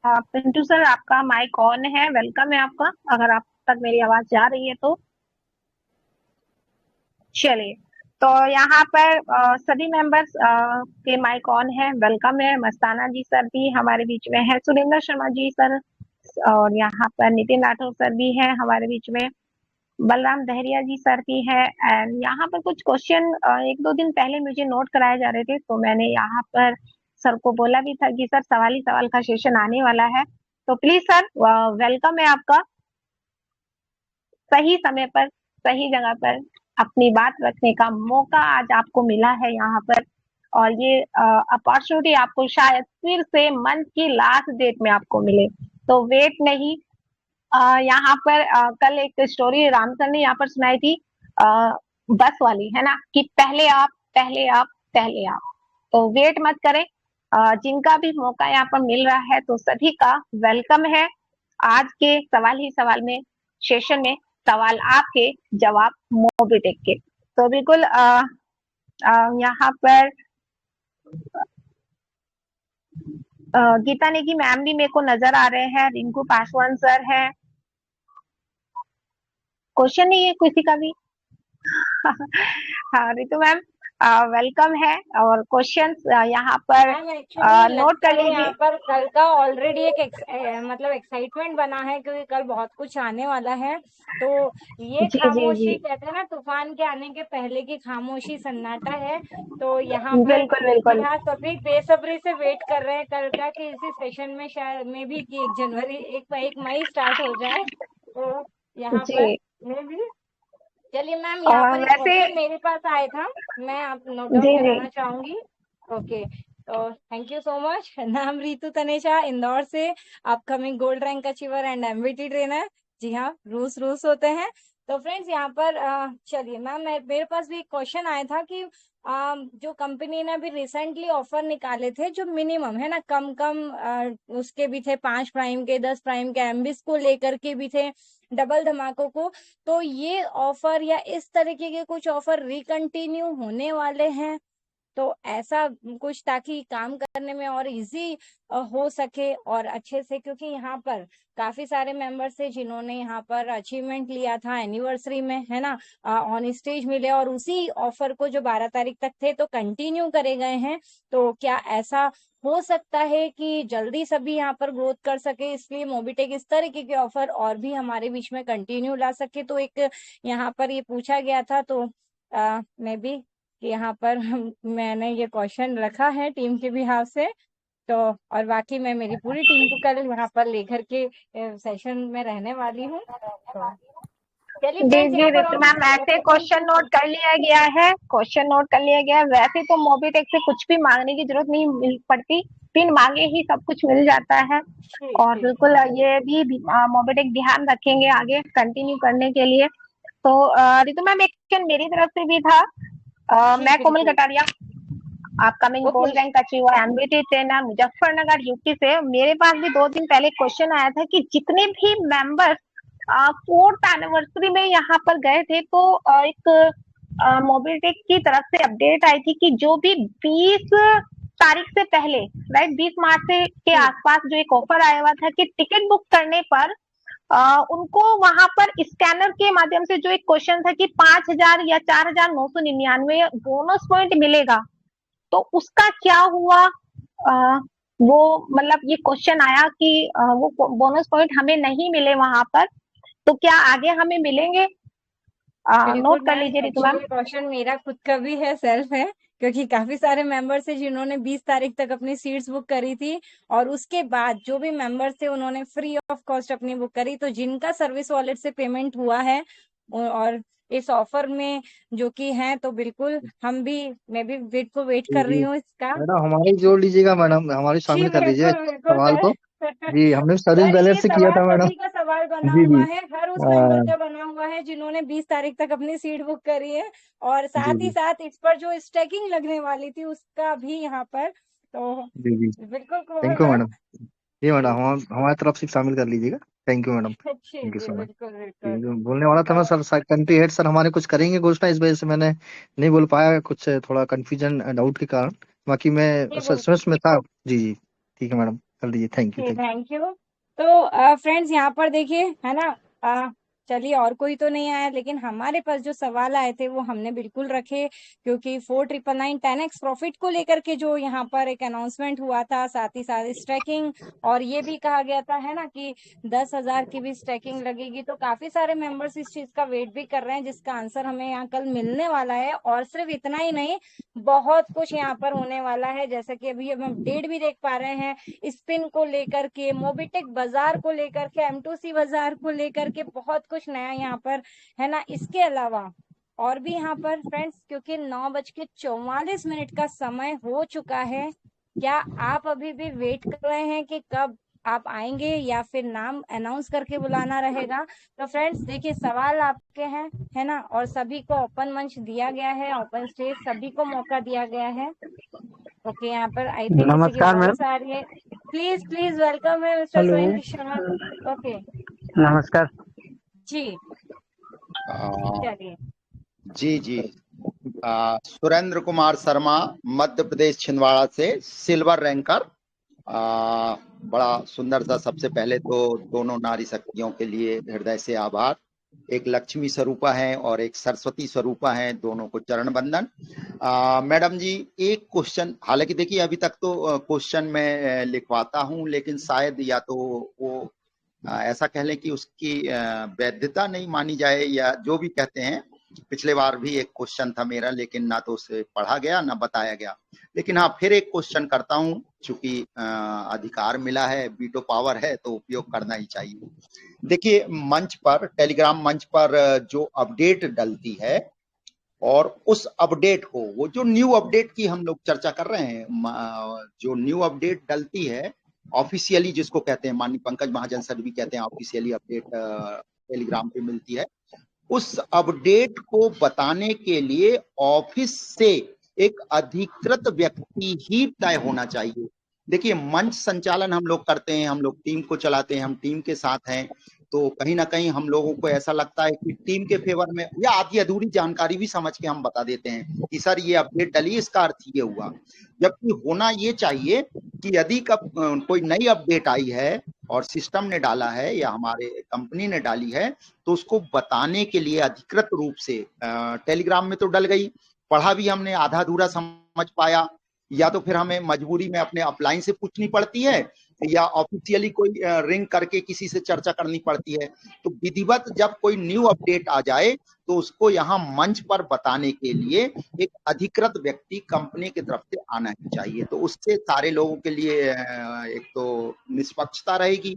S2: पिंटू सर आपका माइक ऑन है, वेलकम है आपका, अगर आप तक मेरी आवाज जा रही है तो। चलिए, तो यहाँ पर सभी मेंबर्स के माइक ऑन है, वेलकम है। मस्ताना जी सर भी हमारे बीच में है, सुरेंद्र शर्मा जी सर, और यहाँ पर नितिन राठौर सर भी है हमारे बीच में, बलराम दहरिया जी सर भी है। एंड यहाँ पर कुछ क्वेश्चन एक दो दिन पहले मुझे नोट कराए जा रहे थे, तो मैंने यहाँ पर सर को बोला भी था कि सर सवाल ही सवाल का सेशन आने वाला है, तो प्लीज सर वेलकम है आपका। सही समय पर सही जगह पर अपनी बात रखने का मौका आज आपको मिला है यहाँ पर, और ये अपॉर्चुनिटी आपको शायद फिर से मंथ की लास्ट डेट में आपको मिले, तो वेट नहीं। यहाँ पर कल एक स्टोरी राम सर ने यहाँ पर सुनाई थी बस वाली, है ना, कि पहले आप पहले आप पहले आप, तो वेट मत करें। जिनका भी मौका यहाँ पर मिल रहा है तो सभी का वेलकम है। आज के सवाल ही सवाल में सेशन में सवाल आपके जवाब मोबिटेक के, तो बिल्कुल यहाँ पर गीता नेगी मैम भी मेरे को नजर आ रहे हैं, रिंकू पासवान सर है। क्वेश्चन नहीं है किसी का भी? हाँ रितु मैम वेलकम है, और क्वेश्चंस यहाँ पर नोट कर लीजिए।
S5: यहाँ पर कल का ऑलरेडी एक मतलब एक्साइटमेंट बना है, क्योंकि कल बहुत कुछ आने वाला है। तो ये
S2: जी जी
S5: खामोशी
S2: जी
S5: कहते हैं ना, तूफान के आने के पहले की खामोशी सन्नाटा है। तो यहाँ पर
S2: बिल्कुल बिल्कुल
S5: यहाँ सभी बेसब्री से वेट कर रहे हैं कल का, कि इसी सेशन में शायद मे भी कि 1 मई स्टार्ट हो जाए। तो यहाँ पर
S2: जी।
S5: मे भी चलिए मैम, यहाँ पर एक
S2: वैसे
S5: क्वेश्चन मेरे पास आया था, मैं आप नोट डाउन
S2: जी जी
S5: कराना चाहूंगी। ओके, तो थैंक यू सो मच। नाम रितु तनेजा, इंदौर से, upcoming gold rank achiever and MVT trainer. जी हाँ, रूस होते हैं। तो फ्रेंड्स यहाँ पर चलिए मैम, मेरे पास भी एक क्वेश्चन आया था कि जो कंपनी ने अभी रिसेंटली ऑफर निकाले थे, जो मिनिमम है ना, कम उसके भी थे, 5 प्राइम के, 10 प्राइम के, एमबीस को लेकर के भी थे, डबल धमाकों को। तो ये ऑफर या इस तरीके के कुछ ऑफर रिकंटिन्यू होने वाले हैं? तो ऐसा कुछ, ताकि काम करने में और इजी हो सके और अच्छे से, क्योंकि यहाँ पर काफी सारे मेंबर्स थे जिन्होंने यहाँ पर अचीवमेंट लिया था एनिवर्सरी में, है ना, ऑन स्टेज मिले, और उसी ऑफर को जो 12 तारीख तक थे तो कंटिन्यू करे गए हैं। तो क्या ऐसा हो सकता है कि जल्दी सभी यहाँ पर ग्रोथ कर सके, इसलिए मोबिटेक इस तरीके के ऑफर और भी हमारे बीच में कंटिन्यू ला सके? तो एक यहाँ पर ये पूछा गया था, तो मैं भी यहाँ पर मैंने ये क्वेश्चन रखा है टीम के बिहाफ से। तो और बाकी मैं मेरी पूरी टीम को कल यहाँ पर लेकर के सेशन में रहने वाली हूँ। तो चलिए
S2: जी
S5: फ्रेंड्स,
S2: जी
S5: यहाँ पर
S2: रितु मैम, ऐसे क्वेश्चन नोट कर लिया गया है, क्वेश्चन नोट कर लिया गया है। वैसे तो मोबिटेक से कुछ भी मांगने की जरूरत नहीं मिल पड़ती, पिन मांगे ही सब कुछ मिल जाता है। और बिल्कुल ये भी मोबिटेक ध्यान रखेंगे आगे कंटिन्यू करने के लिए। तो रितु मैम, एक क्वेश्चन मेरी तरफ से भी था। मैं Komal Kataria, upcoming gold rank achiever, MBT trainer, Muzaffarnagar UP से। मेरे पास भी 2 दिन पहले क्वेश्चन आया था कि जितने भी मेंबर्स 4th एनिवर्सरी में यहाँ पर गए थे, तो एक मोबिटेक की तरफ से अपडेट आई थी कि जो भी 20 तारीख से पहले, राइट, 20 मार्च से के आसपास जो एक ऑफर आया हुआ था कि टिकट बुक करने पर उनको वहां पर स्कैनर के माध्यम से, जो एक क्वेश्चन था कि 5,000 या 4,999 बोनस पॉइंट मिलेगा, तो उसका क्या हुआ? वो मतलब ये क्वेश्चन आया कि वो बोनस पॉइंट हमें नहीं मिले वहां पर, तो क्या आगे हमें मिलेंगे? नोट कर लीजिए रितु मैम।
S5: क्वेश्चन मेरा खुद का भी है, सेल्फ है, क्योंकि काफी सारे मेंबर्स हैं जिन्होंने 20 तारीख तक अपनी सीट्स बुक करी थी, और उसके बाद जो भी मेंबर्स थे उन्होंने फ्री ऑफ कॉस्ट अपनी बुक करी। तो जिनका सर्विस वॉलेट से पेमेंट हुआ है और इस ऑफर में जो कि है, तो बिल्कुल मैं भी वेट कर रही हूँ इसका।
S4: मैडम हमारे जोड़ लीजिएगा, मैडम हमारी शामिल कर लीजिए सवाल को। जी, हमने सर्विस वैलेट से किया था मैडम।
S5: सभी का सवाल बना
S4: जी
S5: हुआ
S4: जी।
S5: है, हर उस मेंबर का बना हुआ है जिन्होंने 20 तारीख तक अपनी सीट बुक करी है, और साथ ही साथ इस पर जो स्टैकिंग लगने वाली थी उसका भी यहाँ पर। तो
S4: जी जी,
S5: बिल्कुल
S4: थैंक यू मैडम। जी मैडम, हमारी तरफ से शामिल कर लीजिएगा। Thank you madam, thank you so much. जो बोलने वाला था मैं सर, कंट्री हेड सर हमारे कुछ करेंगे घोषणा, इस वजह से मैंने नहीं बोल पाया, कुछ थोड़ा कंफ्यूजन डाउट के कारण। बाकी मैं सस्पेंस में था। जी जी, ठीक है मैडम, कर दीजिए। Thank you.
S5: Thank you. तो फ्रेंड्स यहाँ पर देखिए, है ना, चलिए और कोई तो नहीं आया, लेकिन हमारे पास जो सवाल आए थे वो हमने बिल्कुल रखे, क्योंकि 4999 10x प्रॉफिट को लेकर के जो यहाँ पर एक अनाउंसमेंट हुआ था, साथ ही साथ स्ट्रैकिंग, और ये भी कहा गया था, है ना, कि 10,000 की भी स्ट्रैकिंग लगेगी। तो काफी सारे मेंबर्स इस चीज का वेट भी कर रहे हैं, जिसका आंसर हमें यहाँ कल मिलने वाला है। और सिर्फ इतना ही नहीं, बहुत कुछ यहाँ पर होने वाला है, जैसे कि अभी हम अपडेट भी देख पा रहे हैं, स्पिन को लेकर के, मोबिटेक बाजार को लेकर के, M2C बाजार को लेकर के, बहुत कुछ नया यहाँ पर, है ना। इसके अलावा और भी यहाँ पर फ्रेंड्स, क्योंकि 9:44 का समय हो चुका है, क्या आप अभी भी वेट कर रहे हैं कि कब आप आएंगे या फिर नाम अनाउंस करके बुलाना रहेगा? तो फ्रेंड्स देखिए, सवाल आपके हैं, है ना, और सभी को ओपन मंच दिया गया है, ओपन स्टेज, सभी को मौका दिया गया है। ओके, यहाँ पर आई थिंक किसी की
S14: नमस्कार मैम।
S5: वॉइस आ रही है। प्लीज वेलकम है mister
S14: hello,
S5: Sunil Sharma. Okay
S14: नमस्कार।
S5: जी, चलिए।
S15: जी जी, सुरेंद्र कुमार शर्मा, मध्य प्रदेश छिंदवाड़ा से, सिल्वर रैंकर। बड़ा सुंदर सा, सबसे पहले तो दोनों नारी शक्तियों के लिए हृदय से आभार। एक लक्ष्मी स्वरूपा है और एक सरस्वती स्वरूपा है, दोनों को चरण बंदन। मैडम जी, एक क्वेश्चन, हालांकि देखिए अभी तक तो क्वेश्चन मैं लिखवाता हूं, लेकिन शायद या तो वो ऐसा कह लें कि उसकी वैधता नहीं मानी जाए, या जो भी कहते हैं। पिछले बार भी एक क्वेश्चन था मेरा, लेकिन ना तो उसे पढ़ा गया ना बताया गया। लेकिन हाँ, फिर एक क्वेश्चन करता हूँ, चूंकि अधिकार मिला है, वीटो पावर है, तो उपयोग करना ही चाहिए। देखिए, मंच पर, टेलीग्राम मंच पर जो अपडेट डलती है, और उस अपडेट को, वो जो न्यू अपडेट की हम लोग चर्चा कर रहे हैं, जो न्यू अपडेट डलती है ऑफिशियली, जिसको कहते हैं, माननीय पंकज महाजन सर भी कहते हैं ऑफिशियली अपडेट टेलीग्राम पे मिलती है, उस अपडेट को बताने के लिए ऑफिस से एक अधिकृत व्यक्ति ही तय होना चाहिए। देखिए, मंच संचालन हम लोग करते हैं, हम लोग टीम को चलाते हैं, हम टीम के साथ हैं, तो कहीं ना कहीं हम लोगों को ऐसा लगता है कि टीम के फेवर में, या आधी अधूरी जानकारी भी समझ के हम बता देते हैं कि सर ये अपडेट डली, इसका अर्थ ये हुआ। जबकि होना ये चाहिए कि यदि कब कोई नई अपडेट आई है और सिस्टम ने डाला है या हमारे कंपनी ने डाली है, तो उसको बताने के लिए अधिकृत रूप से, टेलीग्राम में तो डल गई, पढ़ा भी हमने, आधा अधूरा समझ पाया, या तो फिर हमें मजबूरी में अपने अपलाइन से पूछनी पड़ती है, या ऑफिशियली कोई रिंग करके किसी से चर्चा करनी पड़ती है। तो विधिवत जब कोई न्यू अपडेट आ जाए तो उसको यहाँ मंच पर बताने के लिए एक अधिकृत व्यक्ति कंपनी की तरफ से आना ही चाहिए। तो उससे सारे लोगों के लिए एक तो निष्पक्षता रहेगी,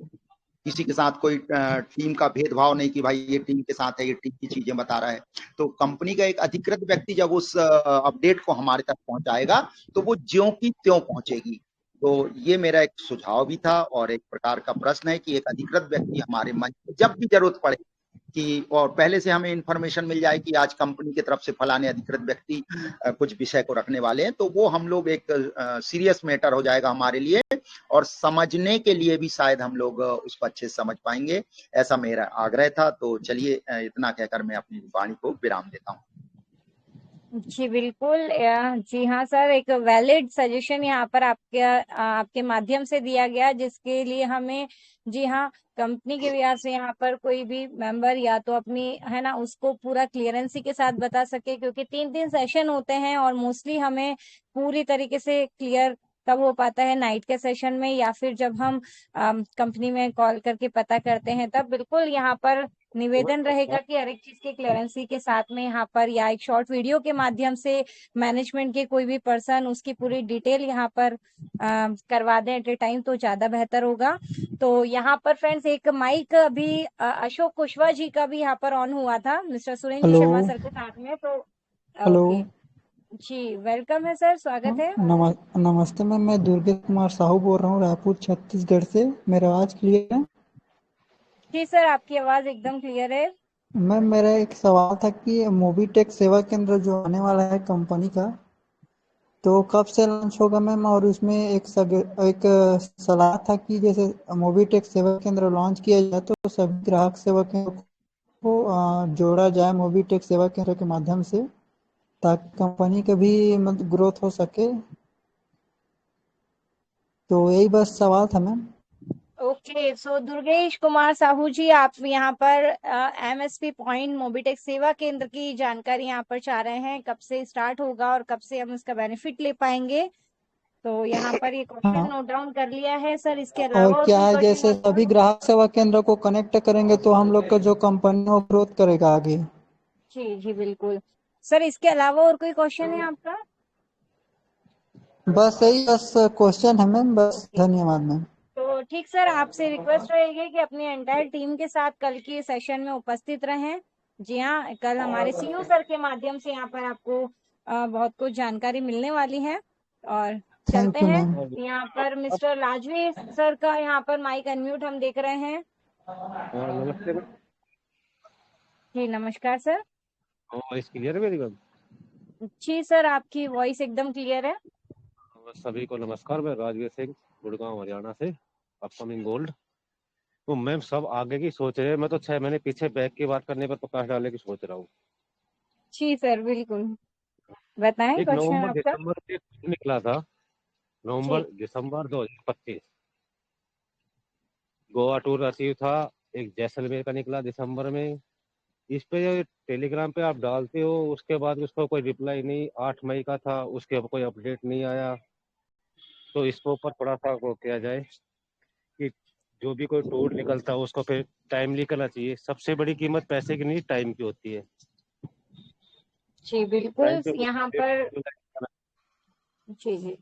S15: किसी के साथ कोई टीम का भेदभाव नहीं कि भाई ये टीम के साथ है, ये टीम की चीजें बता रहा है। तो कंपनी का एक अधिकृत व्यक्ति जब उस अपडेट को हमारे तक पहुंचाएगा तो वो ज्यों की त्यों पहुंचेगी। तो ये मेरा एक सुझाव भी था और एक प्रकार का प्रश्न है कि एक अधिकृत व्यक्ति हमारे मंच पर जब भी जरूरत पड़े कि, और पहले से हमें इंफॉर्मेशन मिल जाए कि आज कंपनी की तरफ से फलाने अधिकृत व्यक्ति कुछ विषय को रखने वाले हैं, तो वो हम लोग एक सीरियस मैटर हो जाएगा हमारे लिए, और समझने के लिए भी शायद हम लोग उसको अच्छे से समझ पाएंगे, ऐसा मेरा आग्रह था। तो चलिए, इतना कहकर मैं अपनी वाणी को विराम देता हूँ।
S5: जी बिल्कुल, जी हाँ सर, एक वैलिड सजेशन यहाँ पर आपके माध्यम से दिया गया, जिसके लिए हमें, जी हाँ, कंपनी के व्यापार से यहाँ पर कोई भी मेंबर या तो अपनी, है ना, उसको पूरा क्लियरेंसी के साथ बता सके, क्योंकि 3 सेशन होते हैं और मोस्टली हमें पूरी तरीके से क्लियर तब हो पाता है नाइट के सेशन में, या फिर जब हम कंपनी में कॉल करके पता करते हैं, तब बिल्कुल यहाँ पर निवेदन रहेगा कि हर एक चीज की क्लियरेंसी के साथ में यहाँ पर, या एक शॉर्ट वीडियो के माध्यम से मैनेजमेंट के कोई भी पर्सन उसकी पूरी डिटेल यहाँ पर करवा दें एट ए टाइम, तो ज्यादा बेहतर होगा। तो यहाँ पर फ्रेंड्स एक माइक अभी अशोक कुशवाहा जी का भी यहाँ पर ऑन हुआ था, मिस्टर सुरेंद्र जी शर्मा सर के साथ में। तो
S14: हेलो
S5: ओके जी, वेलकम है सर, स्वागत है।
S14: नमस्ते मैम, मैं दुर्गेश कुमार साहू बोल रहा हूँ, रायपुर छत्तीसगढ़ से। मेरा आवाज क्लियर है?
S5: जी सर, आपकी आवाज एकदम क्लियर है।
S14: मैम, मेरा एक सवाल था कि मोबीटेक सेवा केंद्र जो आने वाला है कंपनी का, तो कब से लॉन्च होगा मैम? और उसमें एक सलाह था कि जैसे मोबीटेक सेवा केंद्र लॉन्च किया जाए तो सभी ग्राहक सेवा केंद्र को जोड़ा जाए मोबीटेक सेवा केंद्र के माध्यम से, ताकि कंपनी का भी मतलब ग्रोथ हो सके। तो यही बस सवाल था मैम।
S5: ओके, सो दुर्गेश कुमार साहू जी, आप यहाँ पर एमएसपी पॉइंट मोबीटेक सेवा केंद्र की जानकारी यहाँ पर चाह रहे हैं, कब से स्टार्ट होगा और कब से हम इसका बेनिफिट ले पाएंगे। तो यहाँ पर ये क्वेश्चन नोट डाउन कर लिया है सर। इसके अलावा
S14: और क्या है, जैसे सभी ग्राहक सेवा केंद्र को कनेक्ट करेंगे तो हम लोग का जो कंपनी है वो ग्रोथ करेगा आगे।
S5: जी जी बिल्कुल सर। इसके अलावा और कोई क्वेश्चन है आपका?
S14: बस यही क्वेश्चन है मैम, बस धन्यवाद मैम।
S5: तो ठीक सर, आपसे रिक्वेस्ट रहेगी कि अपनी एंटायर टीम के साथ कल की सेशन में उपस्थित रहें। जी हाँ, कल हमारे सीयू सर के माध्यम से यहाँ पर आपको बहुत कुछ जानकारी मिलने वाली है। और चलते हैं यहाँ पर मिस्टर लाजवी सर का यहाँ पर माइक अनम्यूट हम देख रहे हैं।
S16: नमस्ते।
S5: जी नमस्कार सर।
S16: वॉइस क्लियर है मेरी मैम?
S5: जी सर, आपकी वॉइस एकदम क्लियर है।
S16: सभी को नमस्कार, मैं राजवीर सिंह, गुड़गांव हरियाणा से, अपकमिंग गोल्ड। तो मैम सब आगे की सोच रहे हैं, मैं तो 6 महीने पीछे बैक की बात करने पर प्रकाश डालने की सोच रहा हूँ।
S5: जी सर बिल्कुल, बताएं क्वेश्चन आपका।
S16: दिसंबर से निकला था, नवंबर दिसंबर 2025 गोवा टूर अचीव था। एक जैसलमेर का निकला दिसंबर में। इस पे जो टेलीग्राम पे आप डालते हो उसके बाद उसको कोई रिप्लाई नहीं। 8 मई का था, उसके ऊपर कोई अपडेट नहीं आया। तो इसके ऊपर थोड़ा सा वो किया जाए कि जो भी कोई टूर निकलता है उसको फिर टाइमली करना चाहिए। सबसे बड़ी कीमत पैसे की नहीं, टाइम की होती है।
S5: जी बिल्कुल, यहाँ पर जी जी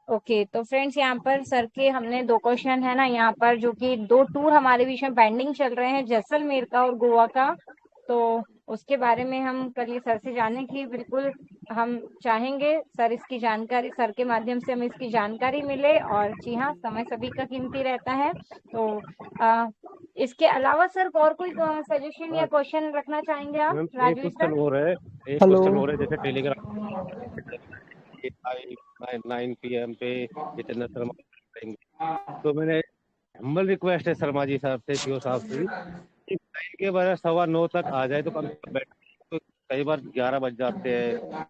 S5: ओके। तो फ्रेंड्स यहाँ पर सर के हमने 2 क्वेश्चन है ना यहाँ पर, जो कि 2 टूर हमारे बीच में पेंडिंग चल रहे हैं, जैसलमेर का और गोवा का। तो उसके बारे में हम कल ये सर से जाने की बिल्कुल हम चाहेंगे। सर इसकी जानकारी, सर के माध्यम से हमें इसकी जानकारी मिले। और जी हाँ, समय सभी का कीमती रहता है। तो इसके अलावा सर और कोई सजेशन या क्वेश्चन रखना चाहेंगे आप
S16: मैम एक
S5: राजवीर
S16: क्वेश्चन
S5: सर?
S16: और है,
S14: हेलो।
S16: जैसे टेलीग्राम 9 PM पे जितेंद्र शर्मा करेंगे, तो मैंने हम्बल रिक्वेस्ट है शर्मा जी साहब से, सीओ साहब से, कि 9 के बजाय 9:15 तक आ जाए तो कम से कम बैठ, तो कई बार 11 बज जाते हैं,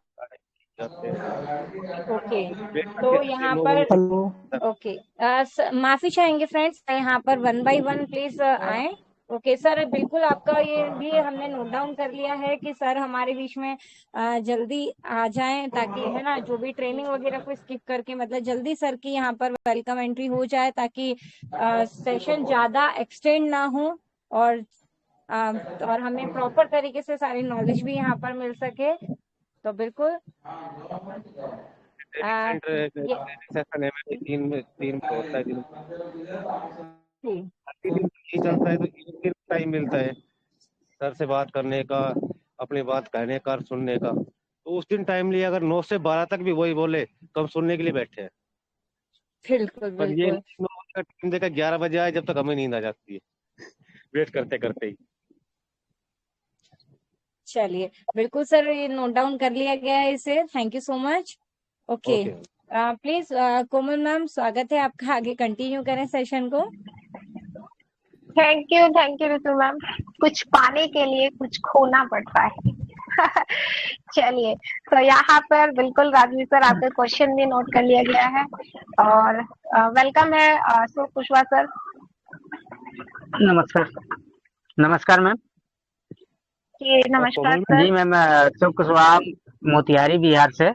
S16: जाते हैं।
S5: ओके,
S16: वेट
S5: तो
S16: करके
S5: यहाँ
S16: 9
S5: पर
S16: बजे
S14: हेलो।
S5: ओके, माफी चाहेंगे फ्रेंड्स, यहाँ पर 1 बाय 1 प्लीज आए। ओके सर, बिल्कुल आपका ये भी हमने नोट डाउन कर लिया है कि सर हमारे बीच में जल्दी आ जाएं, ताकि है ना जो भी ट्रेनिंग वगैरह को स्किप करके मतलब जल्दी सर की यहाँ पर वेलकम एंट्री हो जाए, ताकि सेशन ज्यादा एक्सटेंड ना हो और हमें प्रॉपर तरीके से सारी नॉलेज भी यहाँ पर मिल सके। तो बिल्कुल ये
S16: सेशन है में 3 में होता है, दिन
S5: जी
S16: नहीं चलता है तो एक दिन टाइम मिलता है सर से बात करने का, अपनी बात कहने का, सुनने का। तो उस दिन टाइम लिया, अगर 9 से 12 तक भी वही बोले तो हम सुनने के लिए बैठे हैं।
S5: बिल्कुल
S16: पर ये
S5: बिल्कुल
S16: 9 बजे का टाइम देकर 11 बजे आए, जब तक हमें नींद आ जाती है वेट करते करते ही।
S5: चलिए, बिल्कुल सर, ये नोट डाउन कर लिया गया है इसे। Thank you so much. Okay,
S16: okay
S5: please Komal ma'am, स्वागत है आपका, आगे कंटिन्यू करें सेशन को।
S2: Thank you Ritu ma'am. कुछ पाने के लिए कुछ खोना पड़ता है। चलिए, तो यहाँ पर बिल्कुल राजवीर सर आपका क्वेश्चन भी नोट कर लिया गया है और वेलकम है अशोक कुशवाहा सर।
S17: नमस्कार। नमस्कार मैम।
S2: जी नमस्कार
S16: कोमल
S2: सर।
S17: जी मैम, अशोक कुशवाहा, मोतिहारी बिहार से,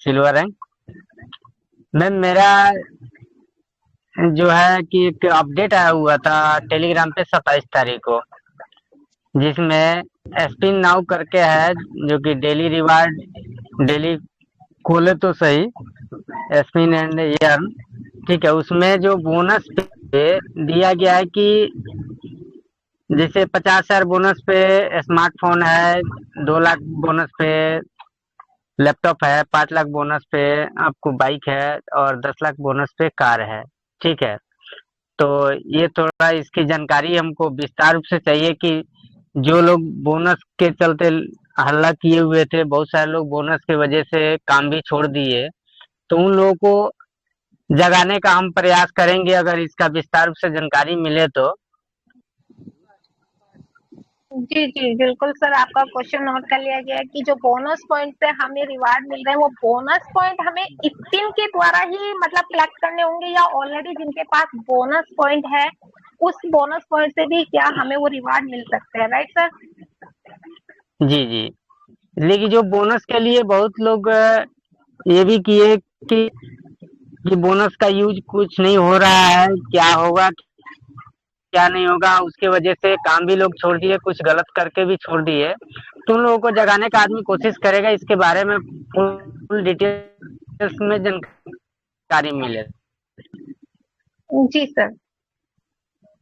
S17: सिल्वर रैंक। मैम मेरा जो है कि एक अपडेट आया हुआ था टेलीग्राम पे 27 तारीख को, जिसमें स्पिन नाउ करके है, जो कि डेली रिवार्ड, डेली खोले तो सही, स्पिन एंड अर्न, ठीक है। उसमें जो बोनस पे दिया गया है कि जैसे 50,000 बोनस पे स्मार्टफोन है, 2 लाख बोनस पे लैपटॉप है, 5 लाख बोनस पे आपको बाइक है और 10 लाख बोनस पे कार है, ठीक है। तो ये थोड़ा इसकी जानकारी हमको विस्तार रूप से चाहिए कि जो लोग बोनस के चलते हल्ला किए हुए थे, बहुत सारे लोग बोनस की वजह से काम भी छोड़ दिए, तो उन लोगों को जगाने का हम प्रयास करेंगे, अगर इसका विस्तार रूप से जानकारी मिले तो।
S2: जी बिल्कुल सर, आपका क्वेश्चन नोट कर लिया गया है कि जो बोनस पॉइंट से हमें रिवार्ड मिल रहे हैं वो बोनस पॉइंट हमें स्पिन के द्वारा ही मतलब कलेक्ट करने होंगे, या ऑलरेडी जिनके पास बोनस पॉइंट है उस बोनस पॉइंट से भी क्या हमें वो रिवार्ड मिल सकते हैं, राइट सर?
S17: जी जी, लेकिन जो बोनस के लिए बहुत लोग ये भी किए कि बोनस का यूज कुछ नहीं हो रहा है, क्या होगा क्या नहीं होगा, उसके वजह से काम भी लोग छोड़ दिए, कुछ गलत करके भी छोड़ दिए। तो उन लोगों को जगाने का आदमी कोशिश करेगा, इसके बारे में फुल डिटेल्स में जानकारी मिले।
S2: जी सर।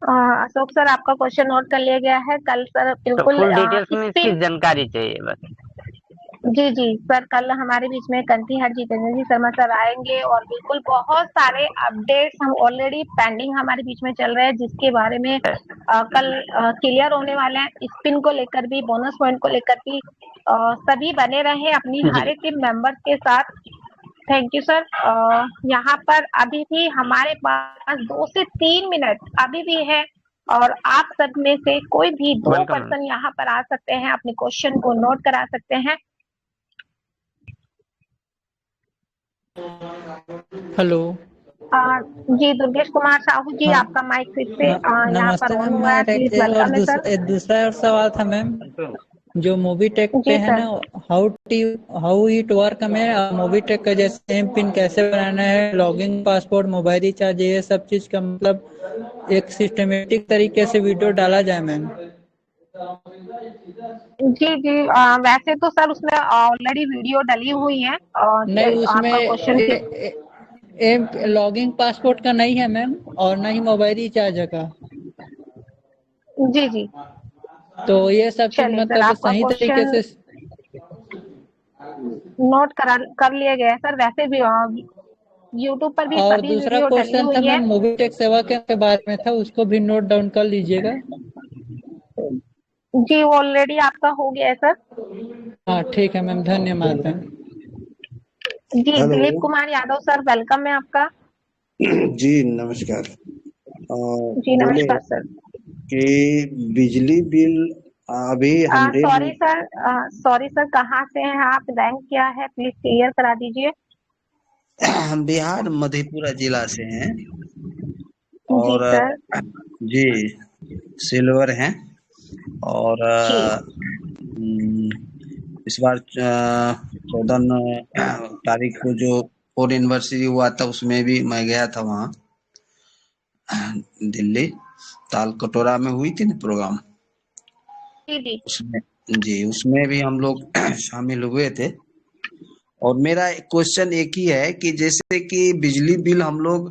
S2: अशोक सर, आपका क्वेश्चन नोट कर लिया गया है। कल सर
S17: तो
S2: बिल्कुल
S17: फुल डिटेल्स में इसकी
S2: स्पिन,
S17: जानकारी चाहिए बस।
S2: जी सर, कल हमारे बीच में कंठीहर जितेंद्र जी शर्मा सर आएंगे और बिल्कुल बहुत सारे अपडेट्स हम ऑलरेडी पेंडिंग हमारे बीच में चल रहे हैं, जिसके बारे में कल क्लियर होने वाले हैं। स्पिन को लेकर भी, बोनस पॉइंट को लेकर भी सभी बने रहे अपनी हर एक टीम मेंबर्स के साथ। Thank you sir. यहाँ पर अभी भी हमारे पास 2 से 3 मिनट अभी भी है और आप सब में से कोई भी 2 पर्सन यहाँ पर आ सकते हैं, अपने क्वेश्चन को नोट करा सकते हैं।
S14: हेलो।
S2: जी दुर्गेश कुमार साहू जी,
S14: हाँ,
S2: आपका माइक फिर से यहाँ पर
S14: नमस्ते
S2: ऑन
S14: मैम।
S2: हुआ है,
S14: मेरा
S2: प्लीज
S14: एक और
S2: वेलकम है सर।
S14: दूसरा और सवाल था मैम, जो मूवी टेक पे
S2: जी
S14: है
S2: सर।
S14: ना, हाउ इट वर्क में मूवी टेक का जैसे एम पिन कैसे बनाना है, लॉगिन पासवर्ड, मोबाइल रिचार्ज, ये सब चीज का मतलब एक सिस्टमेटिक तरीके से वीडियो डाला जाए मैम।
S2: जी वैसे तो सर उसमें ऑलरेडी वीडियो डली हुई है और
S14: नहीं, उसमें
S2: आपका क्वेश्चन
S14: लॉगिन पासवर्ड का नहीं है मैम, और ना ही मोबाइल रिचार्ज का।
S2: जी
S14: तो ये सब चीज
S2: चलिए सर,
S14: मतलब
S2: आपका
S14: सही तरीके
S2: क्वेश्चन
S14: से
S2: नोट कर लिया गया है सर। वैसे भी यूट्यूब पर भी
S14: और
S2: सभी
S14: दूसरा
S2: वीडियो डली
S14: क्वेश्चन था
S2: हुई है।
S14: मैम मोबिटेक सेवा के बारे में था, उसको भी नोट डाउन कर लीजिएगा।
S2: जी ऑलरेडी आपका हो गया है सर।
S14: हाँ ठीक है मैम, धन्यवाद मैम।
S2: जी
S18: hello
S2: Dilip Kumar Yadav sir, welcome है आपका।
S18: जी नमस्कार।
S2: जी
S18: बोले
S2: नमस्कार सर।
S18: कि बिजली बिल अभी
S2: सॉरी सर, कहाँ से हैं आप, रैंक क्या है, प्लीज क्लियर करा दीजिए।
S18: हम बिहार मधेपुरा जिला से हैं
S2: जी
S18: और
S2: सर।
S18: जी सिल्वर हैं और इस बार 14 तारीख को जो 4 एनिवर्सरी हुआ था उसमें भी मैं गया था वहाँ दिल्ली, ताल कटोरा में हुई थी ना प्रोग्राम,
S2: जी
S18: उसमें भी हम लोग शामिल हुए थे। और मेरा क्वेश्चन एक ही है कि जैसे कि बिजली बिल हम लोग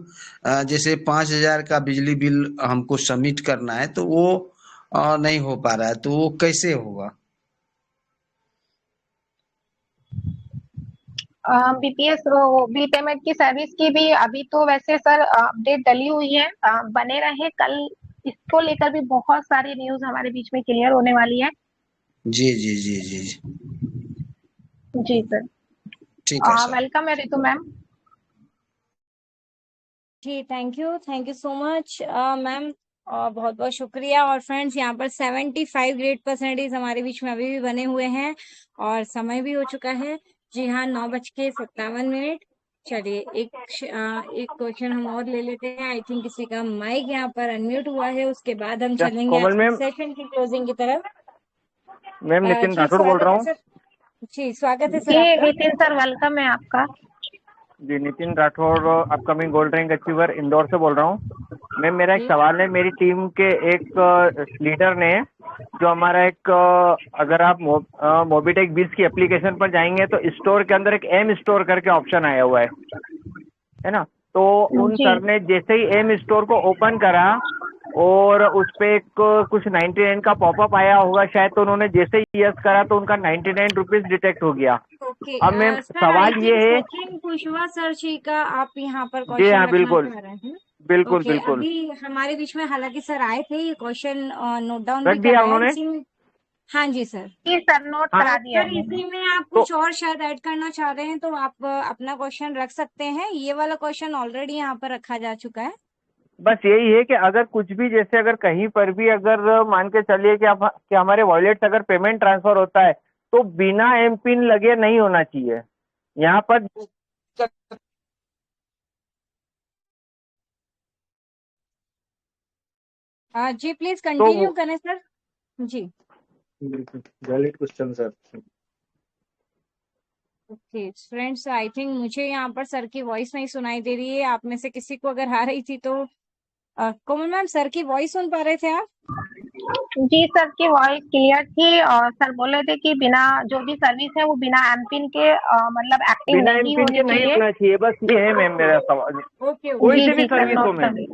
S18: जैसे 5,000 का बिजली बिल हमको सबमिट करना है तो वो नहीं हो पा रहा है, तो वो कैसे होगा?
S2: बीपीएस बिल पेमेंट की सर्विस की भी अभी तो वैसे सर अपडेट डली हुई है। बने रहे, कल इसको लेकर भी बहुत सारी न्यूज हमारे बीच में क्लियर होने वाली है।
S18: जी जी जी जी
S2: जी सर।
S18: ठीक है सर।
S2: वेलकम है रितु मैम।
S5: जी thank you so much ma'am, और बहुत बहुत शुक्रिया। और फ्रेंड्स यहाँ पर 75 ग्रेड परसेंटेज हमारे बीच में अभी भी बने हुए हैं और समय भी हो चुका है। जी हाँ, 9:57। चलिए एक क्वेश्चन हम और ले लेते हैं। आई थिंक किसी का माइक यहाँ पर अनम्यूट हुआ है, उसके बाद हम चलेंगे
S1: कोमल मैम,
S5: सेशन की क्लोजिंग की तरफ।
S1: मैम नितिन
S5: जी
S1: राठौड़ बोल
S5: स्वागत
S1: रहा
S5: है
S1: हूँ।
S5: सर। जी स्वागत है सर
S2: जी
S5: आपका।
S2: नितिन सर, वेलकम है आपका।
S1: जी Nitin Rathore, upcoming gold rank achiever Indore से बोल रहा हूँ। मैम मेरा एक
S5: जी
S1: सवाल है, मेरी टीम के एक लीडर ने जो हमारा एक अगर आप मोबिटेक बीस की एप्लीकेशन पर जाएंगे तो स्टोर के अंदर एक एम स्टोर करके ऑप्शन आया हुआ है ना। तो उन
S2: जी
S1: सर ने जैसे ही एम स्टोर को ओपन करा और उस पे एक कुछ 99 का पॉपअप आया होगा शायद, तो उन्होंने जैसे ही यस करा तो उनका 99 रुपीज डिटेक्ट हो गया।
S5: ओके
S1: अब मैम
S5: सर, आई
S1: सवाल ये
S5: थिंक
S1: है।
S5: सचिन कुशवाहा सर जी का आप यहाँ पर
S1: जी
S5: क्वेश्चन
S1: हाँ
S5: रखना
S1: बिल्कुल
S5: चाह रहे हैं।
S1: बिल्कुल
S5: ओके
S1: बिल्कुल
S5: अभी हमारे बीच में हालांकि सर आए थे, ये क्वेश्चन नोट डाउन
S1: रख
S5: भी
S1: दिया
S5: कराया
S1: उन्होंने।
S5: इसी। हाँ जी सर।
S2: जी सर, नोट
S1: हाँ
S2: करा दिया है
S5: सर
S2: उन्होंने।
S5: इसी में आप
S1: तो
S5: कुछ और शायद ऐड करना चाह रहे हैं तो आप अपना क्वेश्चन रख सकते हैं। ये वाला क्वेश्चन ऑलरेडी यहाँ पर रखा जा चुका है।
S1: बस यही है कि अगर कुछ भी जैसे अगर कहीं पर भी अगर मान के चलिए कि हमारे वॉलेट से अगर पेमेंट ट्रांसफर होता है तो बिना एम पिन लगे नहीं होना चाहिए यहाँ पर।
S5: जी प्लीज
S1: तो
S5: कंटिन्यू करें सर। जी
S1: valid question sir.
S5: Okay friends, I think मुझे यहाँ पर सर की वॉइस नहीं सुनाई दे रही है। आप में से किसी को अगर आ रही थी तो कोमल मैम, सर की वॉइस सुन पा रहे थे आप?
S2: जी सर की वॉइस क्लियर थी और सर बोले थे कि बिना जो भी सर्विस है वो बिना एमपिन के मतलब एक्टिव
S1: बिना एम
S2: नहीं
S1: पिन
S2: होनी
S1: के नहीं
S2: चाहिए।
S1: होना चाहिए, बस ये है मैम मेरा सवाल।
S5: ओके
S1: कोई
S2: जी
S1: से भी
S2: जी सर,
S1: सर्विस हो
S2: नोट कर
S1: मैम,
S2: ली।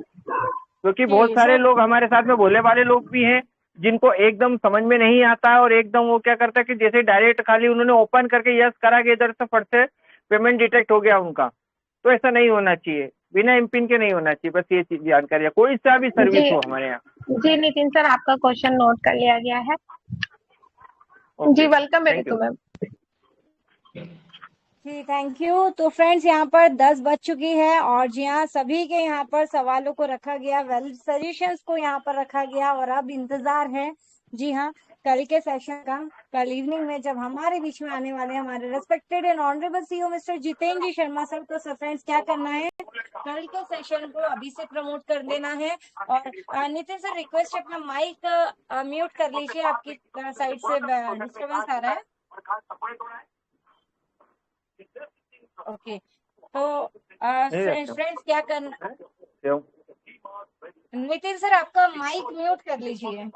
S1: क्योंकि बहुत
S5: जी
S1: सारे
S5: सर।
S1: लोग हमारे साथ में भोले वाले लोग भी हैं जिनको एकदम समझ में नहीं आता है और एकदम वो क्या करता है कि जैसे डायरेक्ट खाली उन्होंने ओपन करके यस करा के इधर से फट से पेमेंट डिटेक्ट हो गया उनका। तो ऐसा नहीं होना चाहिए, बिना एम पिन के नहीं होना चाहिए। बस ये चीज जानकारी है, कोई सा भी सर्विस
S2: जी
S1: हो हमारे यहाँ।
S2: जी नितिन सर, आपका क्वेश्चन नोट कर लिया गया है। जी वेलकम है
S1: थैंक
S2: रितु
S1: यू।
S2: मैम।
S5: जी थैंक यू। तो फ्रेंड्स यहाँ पर 10 बज चुकी है और जी हाँ, सभी के यहाँ पर सवालों को रखा गया, वेल सजेशंस को यहाँ पर रखा गया और अब इंतजार है जी हाँ कल के सेशन का। कल इवनिंग में जब हमारे बीच में आने वाले हमारे respected and honourable CEO Mr Jitendra Sharma sir, तो सर फ्रेंड्स क्या करना है, कल के सेशन को अभी से प्रमोट कर देना है। और नितिन सर रिक्वेस्ट अपना माइक म्यूट कर लीजिए, आपकी साइड से डिस्टर्बेंस आ रहा है। ओके तो फ्रेंड्स क्या करना, नितिन सर आपका माइक म्यूट कर लीजिए।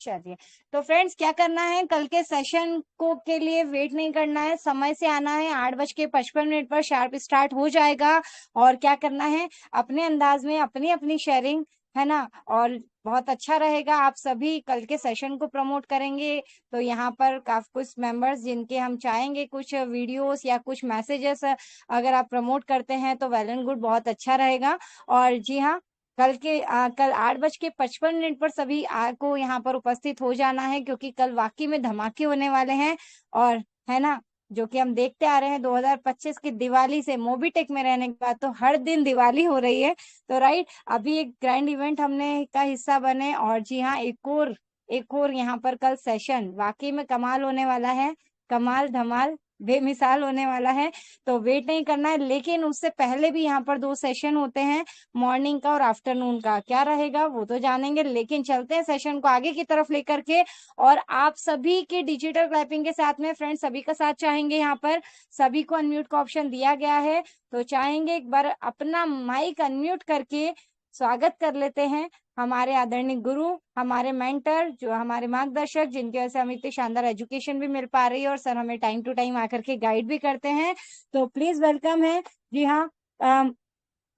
S5: चलिए तो फ्रेंड्स क्या करना है, कल के सेशन को के लिए वेट नहीं करना है, समय से आना है। 8:55 पर शार्प स्टार्ट हो जाएगा और क्या करना है, अपने अंदाज में अपनी अपनी शेयरिंग है ना। और बहुत अच्छा रहेगा, आप सभी कल के सेशन को प्रमोट करेंगे। तो यहाँ पर काफी कुछ मेंबर्स जिनके हम चाहेंगे कुछ वीडियोस या कुछ मैसेजेस अगर आप प्रमोट करते हैं तो वेल एंड गुड, बहुत अच्छा रहेगा। और जी हाँ, कल 8:55 पर सभी को यहाँ पर उपस्थित हो जाना है, क्योंकि कल वाकई में धमाके होने वाले हैं। और है ना, जो कि हम देखते आ रहे हैं 2025 की दिवाली से मोबीटेक में रहने के बाद तो हर दिन दिवाली हो रही है। तो राइट, अभी एक ग्रैंड इवेंट हमने का हिस्सा बने। और जी हाँ, एक और यहाँ पर कल सेशन वाकई में कमाल होने वाला है, कमाल धमाल बेमिसाल होने वाला है। तो वेट नहीं करना है, लेकिन उससे पहले भी यहाँ पर 2 सेशन होते हैं, मॉर्निंग का और आफ्टरनून का। क्या रहेगा वो तो जानेंगे, लेकिन चलते हैं सेशन को आगे की तरफ लेकर के। और आप सभी के डिजिटल क्लैपिंग के साथ में फ्रेंड्स सभी का साथ चाहेंगे। यहाँ पर सभी को अनम्यूट का ऑप्शन दिया गया है, तो चाहेंगे एक बार अपना माइक अनम्यूट करके स्वागत कर लेते हैं हमारे आदरणीय गुरु, हमारे मेंटर, जो हमारे मार्गदर्शक, जिनकी वजह से हमें इतनी शानदार एजुकेशन भी मिल पा रही है और सर हमें टाइम टू टाइम आकर के गाइड भी करते हैं। तो प्लीज वेलकम है। जी हाँ,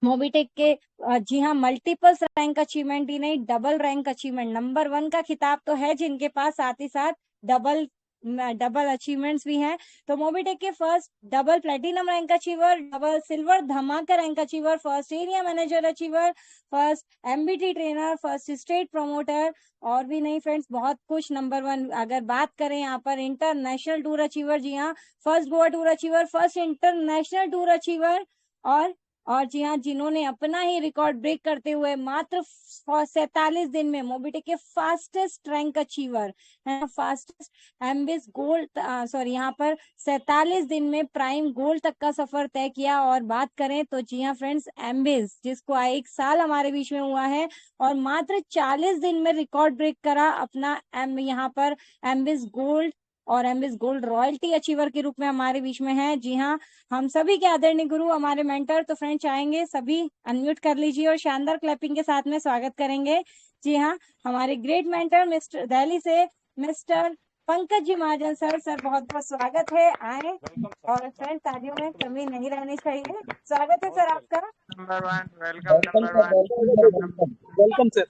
S5: मोबीटेक के जी हाँ, मल्टीपल्स रैंक अचीवमेंट ही नहीं, डबल रैंक अचीवमेंट, नंबर 1 का खिताब तो है जिनके पास, साथ ही साथ डबल अचीवमेंट्स भी हैं। तो मोबीटेक के first double platinum rank achiever, double silver धमाका rank achiever, first area manager achiever, first MBT trainer, first state promoter, और भी नहीं फ्रेंड्स, बहुत कुछ। नंबर 1 अगर बात करें यहाँ पर इंटरनेशनल टूर अचीवर, जी हाँ, first Goa tour achiever, first international tour achiever, और जी हाँ, जिन्होंने अपना ही रिकॉर्ड ब्रेक करते हुए मात्र 47 दिन में मोबीटेक के फास्टेस्ट रैंक अचीवर है, फास्टेस्ट एम्बिस गोल्ड, सॉरी, यहाँ पर 47 दिन में प्राइम गोल्ड तक का सफर तय किया। और बात करें तो जी हाँ फ्रेंड्स, एम्बिस जिसको 1 साल हमारे बीच में हुआ है और मात्र 40 दिन में रिकॉर्ड ब्रेक करा अपना यहाँ पर एम्बिस गोल्ड, और एम्बिस गोल्ड रॉयल्टी अचीवर के रूप में हमारे बीच में है। जी हाँ, हम सभी के आदरणीय गुरु, हमारे मेंटर। तो फ्रेंड चाहेंगे सभी अनम्यूट कर लीजिए और शानदार क्लैपिंग के साथ में स्वागत करेंगे। जी हाँ, हमारे ग्रेट मेंटर मिस्टर दिल्ली से मिस्टर पंकज जी महाजन सर बहुत बहुत स्वागत है, आए। और फ्रेंड तालियों में कमी नहीं रहनी चाहिए। स्वागत है सर आपका।
S8: Number 1 welcome,
S19: welcome sir.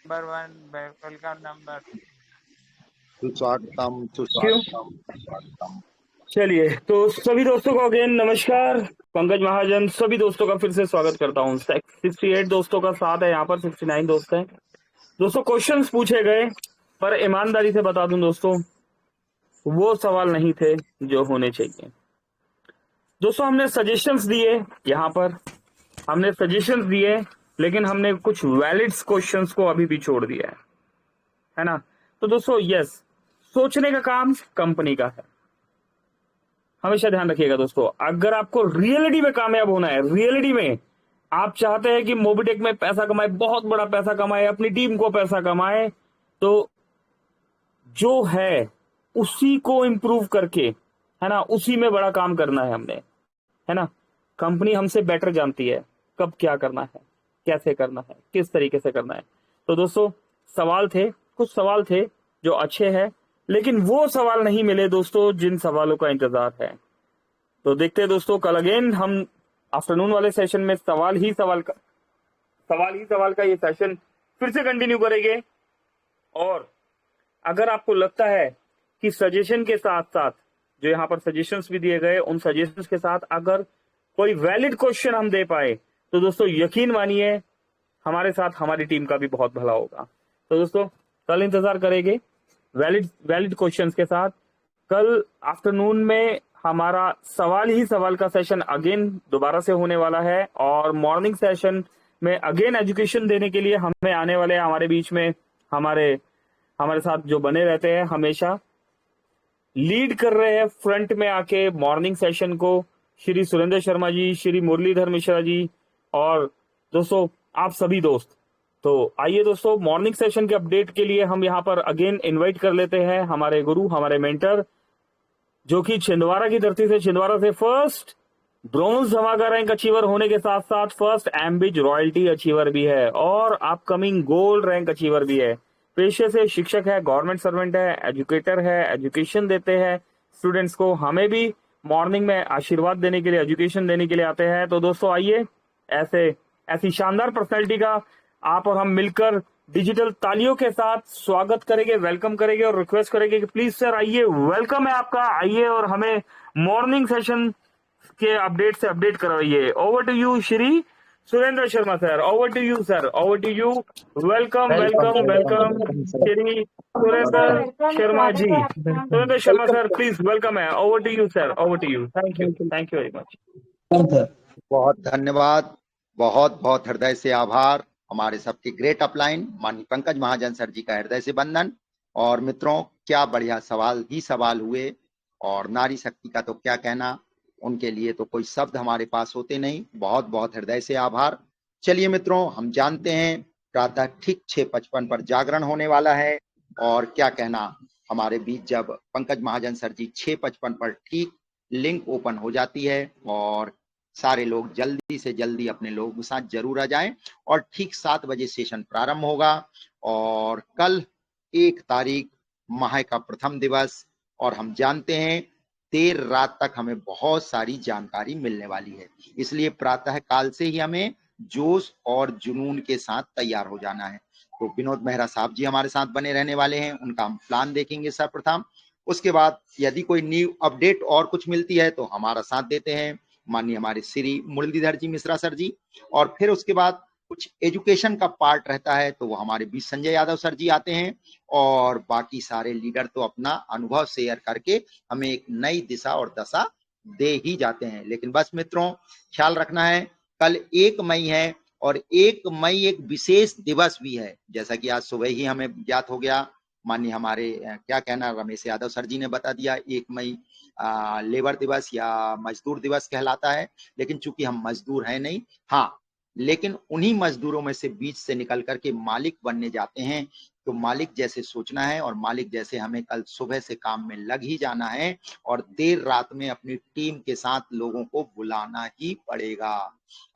S8: Number 1 welcome, number
S1: चलिए, तो सभी दोस्तों को अगेन नमस्कार, पंकज महाजन सभी दोस्तों का फिर से स्वागत करता हूँ। 68 दोस्तों का साथ है यहाँ पर, 69 दोस्त हैं। दोस्तों क्वेश्चंस पूछे गए, पर ईमानदारी से बता दूं दोस्तों, वो सवाल नहीं थे जो होने चाहिए। दोस्तों हमने सजेशंस दिए, यहाँ पर हमने सजेशंस दिए, लेकिन हमने कुछ वैलिड क्वेश्चंस को अभी भी छोड़ दिया है ना। तो दोस्तों यस, सोचने का काम कंपनी का है, हमेशा ध्यान रखिएगा दोस्तों। अगर आपको रियलिटी में कामयाब होना है, रियलिटी में आप चाहते हैं कि मोबीटेक में पैसा कमाए, बहुत बड़ा पैसा कमाए, अपनी टीम को पैसा कमाए, तो जो है उसी को इंप्रूव करके, है ना, उसी में बड़ा काम करना है हमने, है ना। कंपनी हमसे बेटर जानती है कब क्या करना है, कैसे करना है, किस तरीके से करना है। तो दोस्तों सवाल थे, कुछ सवाल थे जो अच्छे हैं, लेकिन वो सवाल नहीं मिले दोस्तों जिन सवालों का इंतजार है। तो देखते हैं दोस्तों, कल अगेन हम आफ्टरनून वाले सेशन में सवाल ही सवाल का ये सेशन फिर से कंटिन्यू करेंगे। और अगर आपको लगता है कि सजेशन के साथ साथ जो यहाँ पर सजेशंस भी दिए गए, उन सजेशंस के साथ अगर कोई वैलिड क्वेश्चन हम दे पाए, तो दोस्तों यकीन मानिए हमारे साथ हमारी टीम का भी बहुत भला होगा। तो दोस्तों कल इंतजार करेंगे वैलिड क्वेश्चंस के साथ। कल आफ्टरनून में हमारा सवाल ही सवाल का सेशन अगेन दोबारा से होने वाला है, और मॉर्निंग सेशन में अगेन एजुकेशन देने के लिए हमें आने वाले हमारे बीच में हमारे साथ जो बने रहते हैं, हमेशा लीड कर रहे हैं फ्रंट में आके मॉर्निंग सेशन को, श्री सुरेंद्र शर्मा जी, श्री मुरलीधर मिश्रा जी, और दोस्तों आप सभी दोस्त। तो आइए दोस्तों, मॉर्निंग सेशन के अपडेट के लिए हम यहाँ पर अगेन इनवाइट कर लेते हैं हमारे गुरु, हमारे मेंटर, जो कि छिंदवाड़ा की धरती से, छिंदवाड़ा से फर्स्ट ब्रॉन्ज धमाका रैंक अचीवर होने के साथ साथ फर्स्ट एम्बिज रॉयल्टी अचीवर भी है और अपकमिंग गोल्ड रैंक अचीवर भी है। पेशे से शिक्षक है, गवर्नमेंट सर्वेंट है, एजुकेटर है, एजुकेशन देते हैं, स्टूडेंट्स को, हमें भी मॉर्निंग में आशीर्वाद देने के लिए, एजुकेशन देने के लिए आते हैं। तो दोस्तों आइए, ऐसी शानदार पर्सनैलिटी का आप और हम मिलकर डिजिटल तालियों के साथ स्वागत करेंगे, वेलकम करेंगे और रिक्वेस्ट करेंगे कि प्लीज सर आइए, वेलकम है आपका, आइए और हमें मॉर्निंग सेशन के अपडेट से अपडेट करवाइए। Over to you Shri Surendra Sharma sir, over to you sir, over to you. Welcome welcome welcome Shri Surendra Sharma ji. Surendra Sharma sir please welcome है, over to you sir, over to you. Thank you very much.
S15: बहुत धन्यवाद, बहुत बहुत हृदय से आभार। हमारे सबके ग्रेट अपलाइन माननीय पंकज महाजन सर जी का हृदय से वंदन। और मित्रों, क्या बढ़िया सवाल ही सवाल हुए, और नारी शक्ति का तो क्या कहना, उनके लिए तो कोई शब्द हमारे पास होते नहीं। बहुत बहुत हृदय से आभार। चलिए मित्रों, हम जानते हैं प्रातः ठीक 6:55 पर जागरण होने वाला है, और क्या कहना, हमारे बीच जब पंकज महाजन सर जी 6:55 पर ठीक लिंक ओपन हो जाती है, और सारे लोग जल्दी से जल्दी अपने लोगों के साथ जरूर आ जाएं, और ठीक 7 बजे सेशन प्रारंभ होगा। और कल 1 तारीख माह का प्रथम दिवस, और हम जानते हैं देर रात तक हमें बहुत सारी जानकारी मिलने वाली है, इसलिए प्रातः काल से ही हमें जोश और जुनून के साथ तैयार हो जाना है। तो विनोद मेहरा साहब जी हमारे साथ बने रहने वाले हैं, उनका हम प्लान देखेंगे सर्वप्रथम। उसके बाद यदि कोई न्यू अपडेट और कुछ मिलती है तो हमारा साथ देते हैं माननीय हमारे श्री मुरलीधर जी मिश्रा सर जी। और फिर उसके बाद कुछ एजुकेशन का पार्ट रहता है, तो वो हमारे बीच संजय यादव सर जी आते हैं, और बाकी सारे लीडर तो अपना अनुभव शेयर करके हमें एक नई दिशा और दशा दे ही जाते हैं। लेकिन बस मित्रों, ख्याल रखना है, कल 1 मई है, और 1 मई एक विशेष दिवस भी है, जैसा कि आज सुबह ही हमें ज्ञात हो गया। माननीय हमारे क्या कहना, रमेश यादव सर जी ने बता दिया 1 मई लेबर दिवस या मजदूर दिवस कहलाता है। लेकिन चूंकि हम मजदूर हैं नहीं, हाँ, लेकिन उन्हीं मजदूरों में से बीच से निकल करके मालिक बनने जाते हैं, तो मालिक जैसे सोचना है, और मालिक जैसे हमें कल सुबह से काम में लग ही जाना है, और देर रात में अपनी टीम के साथ लोगों को बुलाना ही पड़ेगा।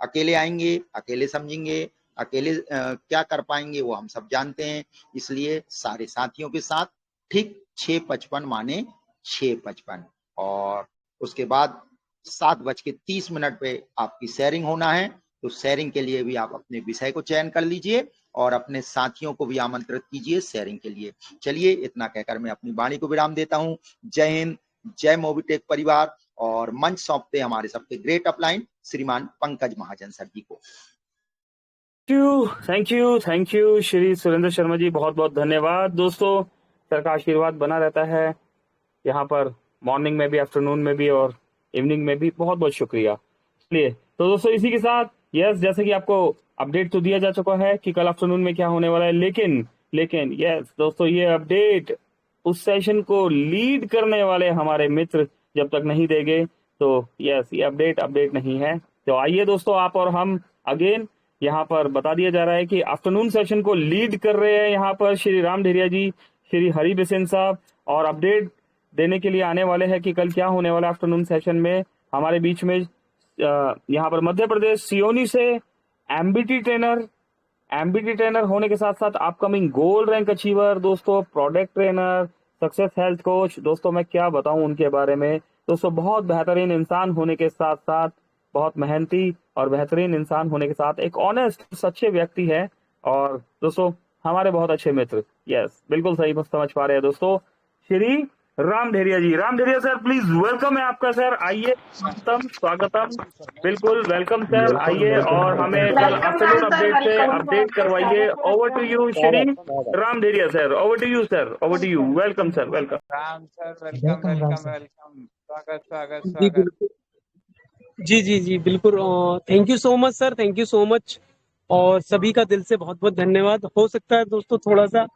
S15: अकेले आएंगे, अकेले समझेंगे, अकेले क्या कर पाएंगे वो हम सब जानते हैं, इसलिए सारे साथियों के साथ ठीक 6:55 माने 6:55, और उसके बाद 7:30 पे आपकी शेयरिंग होना है। तो शेयरिंग के लिए भी आप अपने विषय को चयन कर लीजिए, और अपने साथियों को भी आमंत्रित कीजिए शेयरिंग के लिए। चलिए, इतना कहकर मैं अपनी वाणी को विराम देता हूँ। जय हिंद, जय मोबिटेक परिवार, और मंच सौंपते हमारे सबके ग्रेट अपलाइन श्रीमान पंकज महाजन सर जी को।
S1: थैंक यू श्री सुरेंद्र शर्मा जी, बहुत बहुत धन्यवाद। दोस्तों, सर का आशीर्वाद बना रहता है यहाँ पर, मॉर्निंग में भी, आफ्टरनून में भी और इवनिंग में भी। बहुत बहुत शुक्रिया। चलिए, तो दोस्तों इसी के साथ जैसे कि आपको अपडेट तो दिया जा चुका है कि कल आफ्टरनून में क्या होने वाला है, लेकिन दोस्तों, ये अपडेट उस सेशन को लीड करने वाले हमारे मित्र जब तक नहीं देंगे, तो ये अपडेट नहीं है। तो आइए दोस्तों, आप और हम अगेन यहाँ पर बता दिया जा रहा है कि आफ्टरनून सेशन को लीड कर रहे हैं यहाँ पर श्री राम ढेरिया जी, श्री हरि बिसेन साहब, और अपडेट देने के लिए आने वाले हैं कि कल क्या होने वाला है आफ्टरनून सेशन में। हमारे बीच में यहाँ पर मध्य प्रदेश सियोनी से एमबीटी ट्रेनर होने के साथ साथ अपकमिंग गोल्ड रैंक अचीवर, दोस्तों product trainer, success health coach, दोस्तों मैं क्या बताऊं उनके बारे में। दोस्तों, बहुत बेहतरीन इंसान होने के साथ साथ, बहुत मेहनती और बेहतरीन इंसान होने के साथ एक ऑनेस्ट, सच्चे व्यक्ति है, और दोस्तों हमारे बहुत अच्छे मित्र। बिल्कुल सही समझ पा रहे हैं दोस्तों, श्री राम ढेरिया जी। Ram Dheria sir please, welcome है आपका सर, आइए, स्वागतम, बिल्कुल वेलकम सर, आइए और हमें कल आफ्टरनून अपडेट से अपडेट करवाइए। Over to you Shri Ram Dheria sir, over to you sir, over to you. Welcome sir, welcome.
S19: Ram sir, welcome, स्वागत। जी बिल्कुल। Thank you so much sir, thank you so much, और सभी का दिल से बहुत बहुत धन्यवाद। हो सकता है दोस्तों थोड़ा सा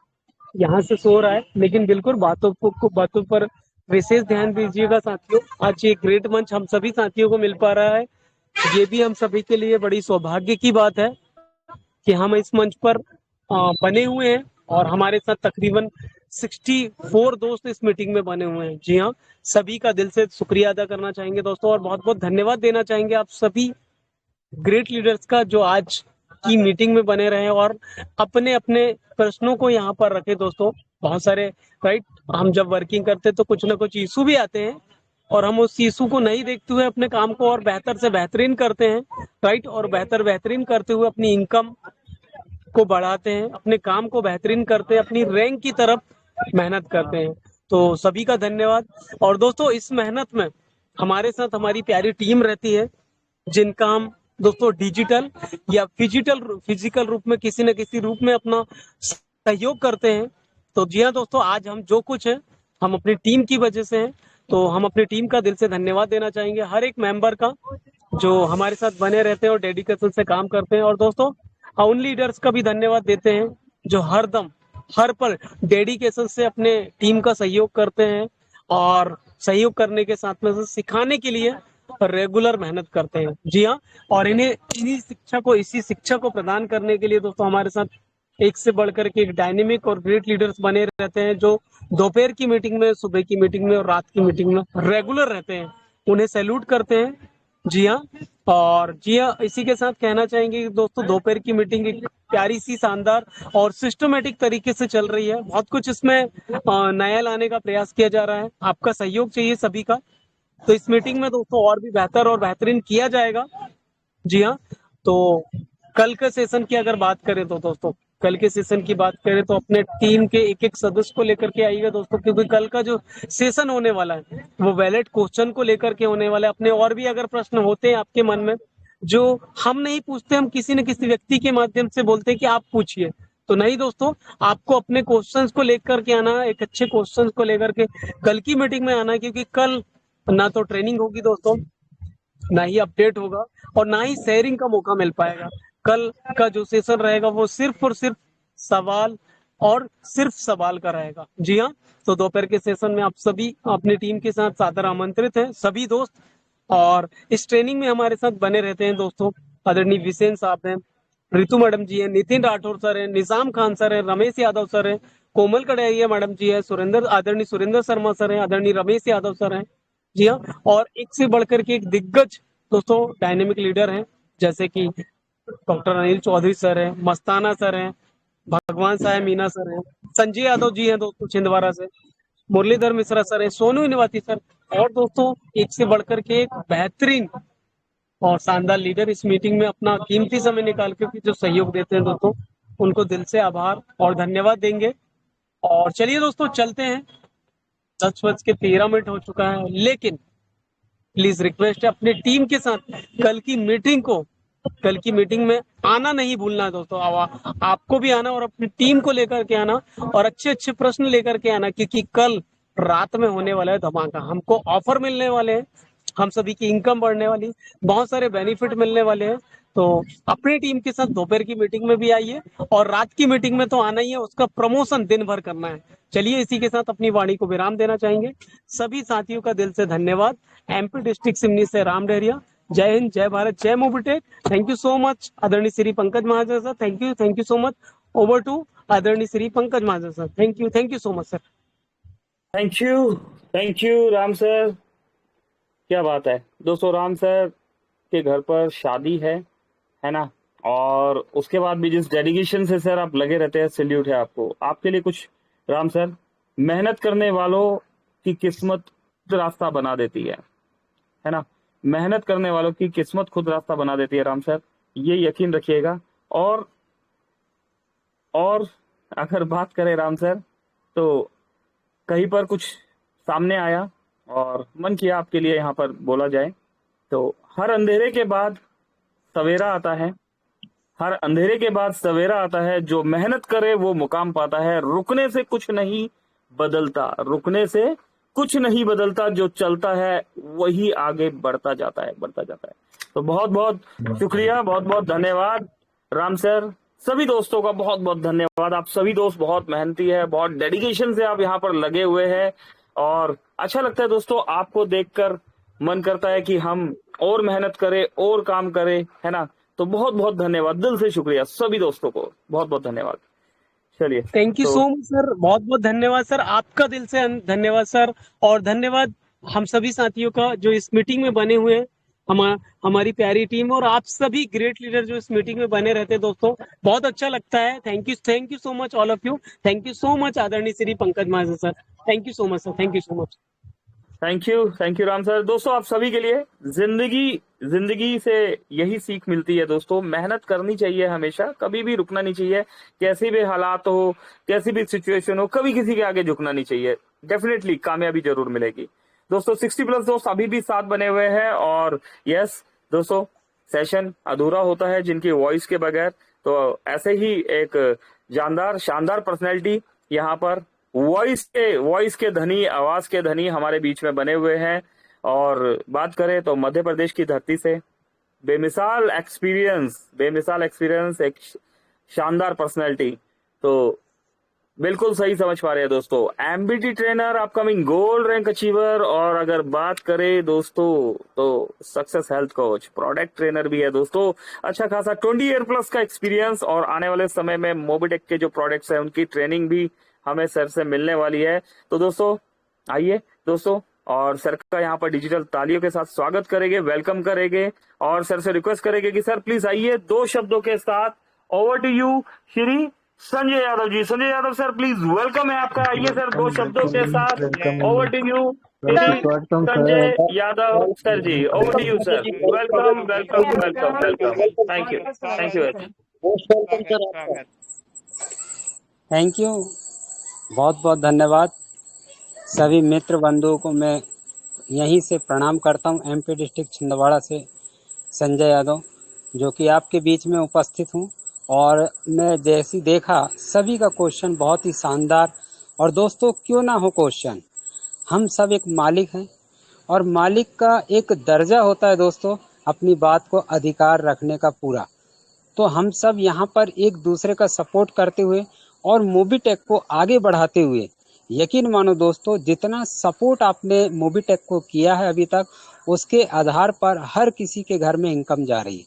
S19: यहाँ से सो रहा है, लेकिन बिल्कुल बातों पर विशेष ध्यान दीजिएगा साथियों। आज ये ग्रेट मंच हम सभी साथियों को मिल पा रहा है, ये भी हम सभी के लिए बड़ी सौभाग्य की बात है कि हम इस मंच पर बने हुए हैं, और हमारे साथ तकरीबन 64 दोस्त इस मीटिंग में बने हुए हैं। जी हाँ, सभी का दिल से शुक्रिया अदा करना चाहेंगे दोस्तों, और बहुत बहुत धन्यवाद देना चाहेंगे आप सभी ग्रेट लीडर्स का जो आज की मीटिंग में बने रहे और अपने अपने प्रश्नों को यहाँ पर रखे दोस्तों। बहुत सारे राइट हम जब वर्किंग करते हैं तो कुछ ना कुछ इशू भी आते हैं और हम उस इशू को नहीं देखते हुए अपने काम को और बेहतर से बेहतरीन करते हैं, राइट। और बेहतरीन करते हुए अपनी इनकम को बढ़ाते हैं, अपने काम को बेहतरीन करते हैं, अपनी रैंक की तरफ मेहनत करते हैं। तो सभी का धन्यवाद। और दोस्तों इस मेहनत में हमारे साथ हमारी प्यारी टीम रहती है, जिनका हम दोस्तों डिजिटल या फिजिकल रूप में किसी न किसी रूप में अपना सहयोग करते हैं। तो जी हाँ दोस्तों, आज हम जो कुछ है हम अपनी टीम की वजह से हैं। तो हम अपनी टीम का दिल से धन्यवाद देना चाहेंगे, हर एक मेंबर का जो हमारे साथ बने रहते हैं और डेडिकेशन से काम करते हैं। और दोस्तों उन लीडर्स का भी धन्यवाद देते हैं जो हरदम हर पल डेडिकेशन से अपने टीम का सहयोग करते हैं और सहयोग करने के साथ में सिखाने के लिए रेगुलर मेहनत करते हैं। जी हाँ, और इसी शिक्षा को प्रदान करने के लिए दोस्तों हमारे साथ एक से बढ़कर के एक डायनेमिक और ग्रेट लीडर्स बने रहते हैं, जो दोपहर की मीटिंग में, सुबह की मीटिंग में और रात की मीटिंग में रेगुलर रहते हैं। उन्हें सैल्यूट करते हैं। जी हाँ, और जी हाँ, इसी के साथ कहना चाहेंगे कि दोस्तों दोपहर की मीटिंग एक प्यारी सी, शानदार और सिस्टमेटिक तरीके से चल रही है। बहुत कुछ इसमें नया लाने का प्रयास किया जा रहा है, आपका सहयोग चाहिए सभी का। तो इस मीटिंग में दोस्तों और भी बेहतर और बेहतरीन किया जाएगा। जी हाँ, तो कल के सेशन की अगर बात करें तो दोस्तों, कल के सेशन की बात करें तो अपने टीम के एक एक सदस्य को लेकर के आइएगा दोस्तों, क्योंकि कल का जो सेशन होने वाला है वो वैलिड क्वेश्चन को लेकर के होने वाला है। अपने और भी अगर प्रश्न होते हैं आपके मन में जो हम नहीं पूछते, हम किसी न किसी व्यक्ति के माध्यम से बोलते हैं कि आप पूछिए, तो नहीं दोस्तों, आपको अपने क्वेश्चंस को लेकर के आना, एक अच्छे क्वेश्चंस को लेकर के कल की मीटिंग में आना, क्योंकि कल ना तो ट्रेनिंग होगी दोस्तों, ना ही अपडेट होगा और ना ही शेयरिंग का मौका मिल पाएगा। कल का जो सेशन रहेगा वो सिर्फ और सिर्फ सवाल और सिर्फ सवाल का रहेगा। जी हाँ, तो दोपहर के सेशन में आप सभी अपनी टीम के साथ सादर आमंत्रित हैं, सभी दोस्त। और इस ट्रेनिंग में हमारे साथ बने रहते हैं दोस्तों आदरणीय विसेन साहब हैं, रितु मैडम जी हैं, नितिन राठौर सर हैं, निजाम खान सर हैं, रमेश यादव सर हैं, कोमल कड़ैया मैडम जी है, आदरणीय सुरेंद्र शर्मा सर हैं, आदरणीय रमेश यादव सर हैं। जी हाँ, और एक से बढ़कर के एक दिग्गज दोस्तों डायनेमिक लीडर हैं, जैसे कि डॉक्टर अनिल चौधरी सर हैं, मस्ताना सर हैं, भगवान साहब मीना सर हैं, संजय यादव जी हैं दोस्तों छिंदवाड़ा से, मुरलीधर मिश्रा सर हैं, सोनू निवाती सर। और दोस्तों एक से बढ़कर के एक बेहतरीन और शानदार लीडर इस मीटिंग में अपना कीमती समय निकाल के जो सहयोग देते हैं दोस्तों, उनको दिल से आभार और धन्यवाद देंगे। और चलिए दोस्तों चलते हैं, 10:13 हो चुका है, लेकिन प्लीज रिक्वेस्ट है अपनी टीम के साथ कल की मीटिंग में आना नहीं भूलना है दोस्तों। आपको भी आना और अपनी टीम को लेकर के आना और अच्छे अच्छे प्रश्न लेकर के आना, क्योंकि कल रात में होने वाला है धमाका। हमको ऑफर मिलने वाले हैं, हम सभी की इनकम बढ़ने वाली, बहुत सारे बेनिफिट मिलने वाले हैं। तो अपनी टीम के साथ दोपहर की मीटिंग में भी आइए और रात की मीटिंग में तो आना ही है, उसका प्रमोशन दिन भर करना है। चलिए इसी के साथ अपनी वाणी को विराम देना चाहेंगे। सभी साथियों का दिल से धन्यवाद। एमपी डिस्ट्रिक्ट सिवनी से राम डहरिया। जय हिंद, जय भारत, जय Mobitech. Thank you so much आदरणीय Shri Pankaj Mahajan sir, thank you so much. Over to आदरणीय Shri Pankaj Mahajan sir. Thank you so much sir.
S1: Thank you Ram sir, क्या बात है दोस्तों। राम सर के घर पर शादी है ना, और उसके बाद भी जिस डेडिकेशन से सर आप लगे रहते हैं, सैल्यूट है आपको। आपके लिए कुछ राम सर, मेहनत करने वालों की किस्मत रास्ता बना देती है ना, मेहनत करने वालों की किस्मत खुद रास्ता बना देती है राम सर, ये यकीन रखिएगा। और अगर बात करें राम सर, तो कहीं पर कुछ सामने आया और मन किया आपके लिए यहाँ पर बोला जाए, तो हर अंधेरे के बाद सवेरा आता है, हर अंधेरे के बाद सवेरा आता है। जो मेहनत करे वो मुकाम पाता है। रुकने से कुछ नहीं बदलता, रुकने से कुछ नहीं बदलता, जो चलता है वही आगे बढ़ता जाता है। तो बहुत बहुत शुक्रिया, बहुत बहुत धन्यवाद राम सर। सभी दोस्तों का बहुत बहुत धन्यवाद। आप सभी दोस्त बहुत मेहनती है, बहुत डेडिकेशन से आप यहाँ पर लगे हुए हैं और अच्छा लगता है दोस्तों। आपको देखकर मन करता है कि हम और मेहनत करें और काम करें, है ना। तो बहुत बहुत धन्यवाद, दिल से शुक्रिया सभी दोस्तों को, बहुत बहुत धन्यवाद। चलिए,
S19: thank you so much sir, बहुत बहुत धन्यवाद सर, आपका दिल से धन्यवाद सर। और धन्यवाद हम सभी साथियों का जो इस मीटिंग में बने हुए हैं, हमारी प्यारी टीम और आप सभी ग्रेट लीडर जो इस मीटिंग में बने रहते हैं दोस्तों, बहुत अच्छा लगता है। Thank you so much all of you. Thank you so much आदरणीय Shri Pankaj Mahajan sir. Thank you so much sir, thank you so much.
S1: Thank you Ram sir. दोस्तों आप सभी के लिए जिंदगी से यही सीख मिलती है दोस्तों, मेहनत करनी चाहिए हमेशा, कभी भी रुकना नहीं चाहिए। कैसी भी हालात हो, कैसी भी सिचुएशन हो, कभी किसी के आगे झुकना नहीं चाहिए। डेफिनेटली कामयाबी जरूर मिलेगी। दोस्तों 60+ दोस्त अभी भी साथ बने हुए हैं। और यस दोस्तों, सेशन अधूरा होता है जिनकी वॉइस के बगैर। तो ऐसे ही एक जानदार शानदार पर्सनैलिटी यहाँ पर वॉइस के धनी, आवाज के धनी हमारे बीच में बने हुए हैं। और बात करें तो मध्य प्रदेश की धरती से बेमिसाल एक्सपीरियंस, एक शानदार पर्सनैलिटी। तो बिल्कुल सही समझ पा रहे हैं दोस्तों, MBT trainer, upcoming gold rank achiever. और अगर बात करें दोस्तों तो success health coach, product trainer भी है दोस्तों। अच्छा खासा 20 ईयर प्लस का एक्सपीरियंस। और आने वाले समय में मोबिटेक के जो प्रोडक्ट्स हैं उनकी ट्रेनिंग भी हमें सर से मिलने वाली है। तो दोस्तों आइए दोस्तों, और सर का यहाँ पर डिजिटल तालियों के साथ स्वागत करेंगे, वेलकम करेंगे। और सर से रिक्वेस्ट करेंगे कि सर प्लीज आइए 2 शब्दों के साथ। Over to you Shri Sanjay Yadav ji. Sanjay Yadav sir please, welcome है आपका। आइए सर 2 शब्दों के साथ। Over to you Shri Sanjay Yadav sir ji. Over to you sir. Welcome welcome welcome welcome. Thank you.
S17: Thank you, बहुत बहुत धन्यवाद। सभी मित्र बंधुओं को मैं यहीं से प्रणाम करता हूं। एमपी डिस्ट्रिक्ट छिंदवाड़ा से संजय यादव, जो कि आपके बीच में उपस्थित हूं। और मैं जैसी देखा सभी का क्वेश्चन बहुत ही शानदार। और दोस्तों क्यों ना हो क्वेश्चन, हम सब एक मालिक हैं और मालिक का एक दर्जा होता है दोस्तों, अपनी बात को अधिकार रखने का पूरा। तो हम सब यहाँ पर एक दूसरे का सपोर्ट करते हुए और मोबीटेक को आगे बढ़ाते हुए, यकीन मानो दोस्तों, जितना सपोर्ट आपने मोबीटेक को किया है अभी तक, उसके आधार पर हर किसी के घर में इनकम जा रही है।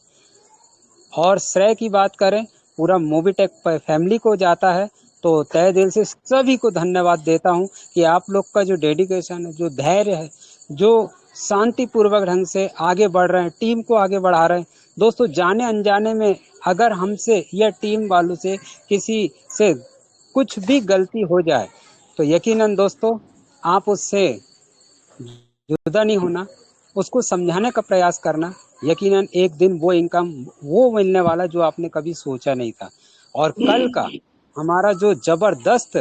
S17: और श्रेय की बात करें, पूरा मोबीटेक फैमिली को जाता है। तो तहे दिल से सभी को धन्यवाद देता हूं कि आप लोग का जो डेडिकेशन है, जो धैर्य है, जो शांतिपूर्वक ढंग से आगे बढ़ रहे हैं, टीम को आगे बढ़ा रहे हैं। दोस्तों जाने अनजाने में अगर हमसे या टीम वालों से किसी से कुछ भी गलती हो जाए तो यकीनन दोस्तों आप उससे जुदा नहीं होना, उसको समझाने का प्रयास करना। यकीनन एक दिन वो इनकम वो मिलने वाला जो आपने कभी सोचा नहीं था। और कल का हमारा जो जबरदस्त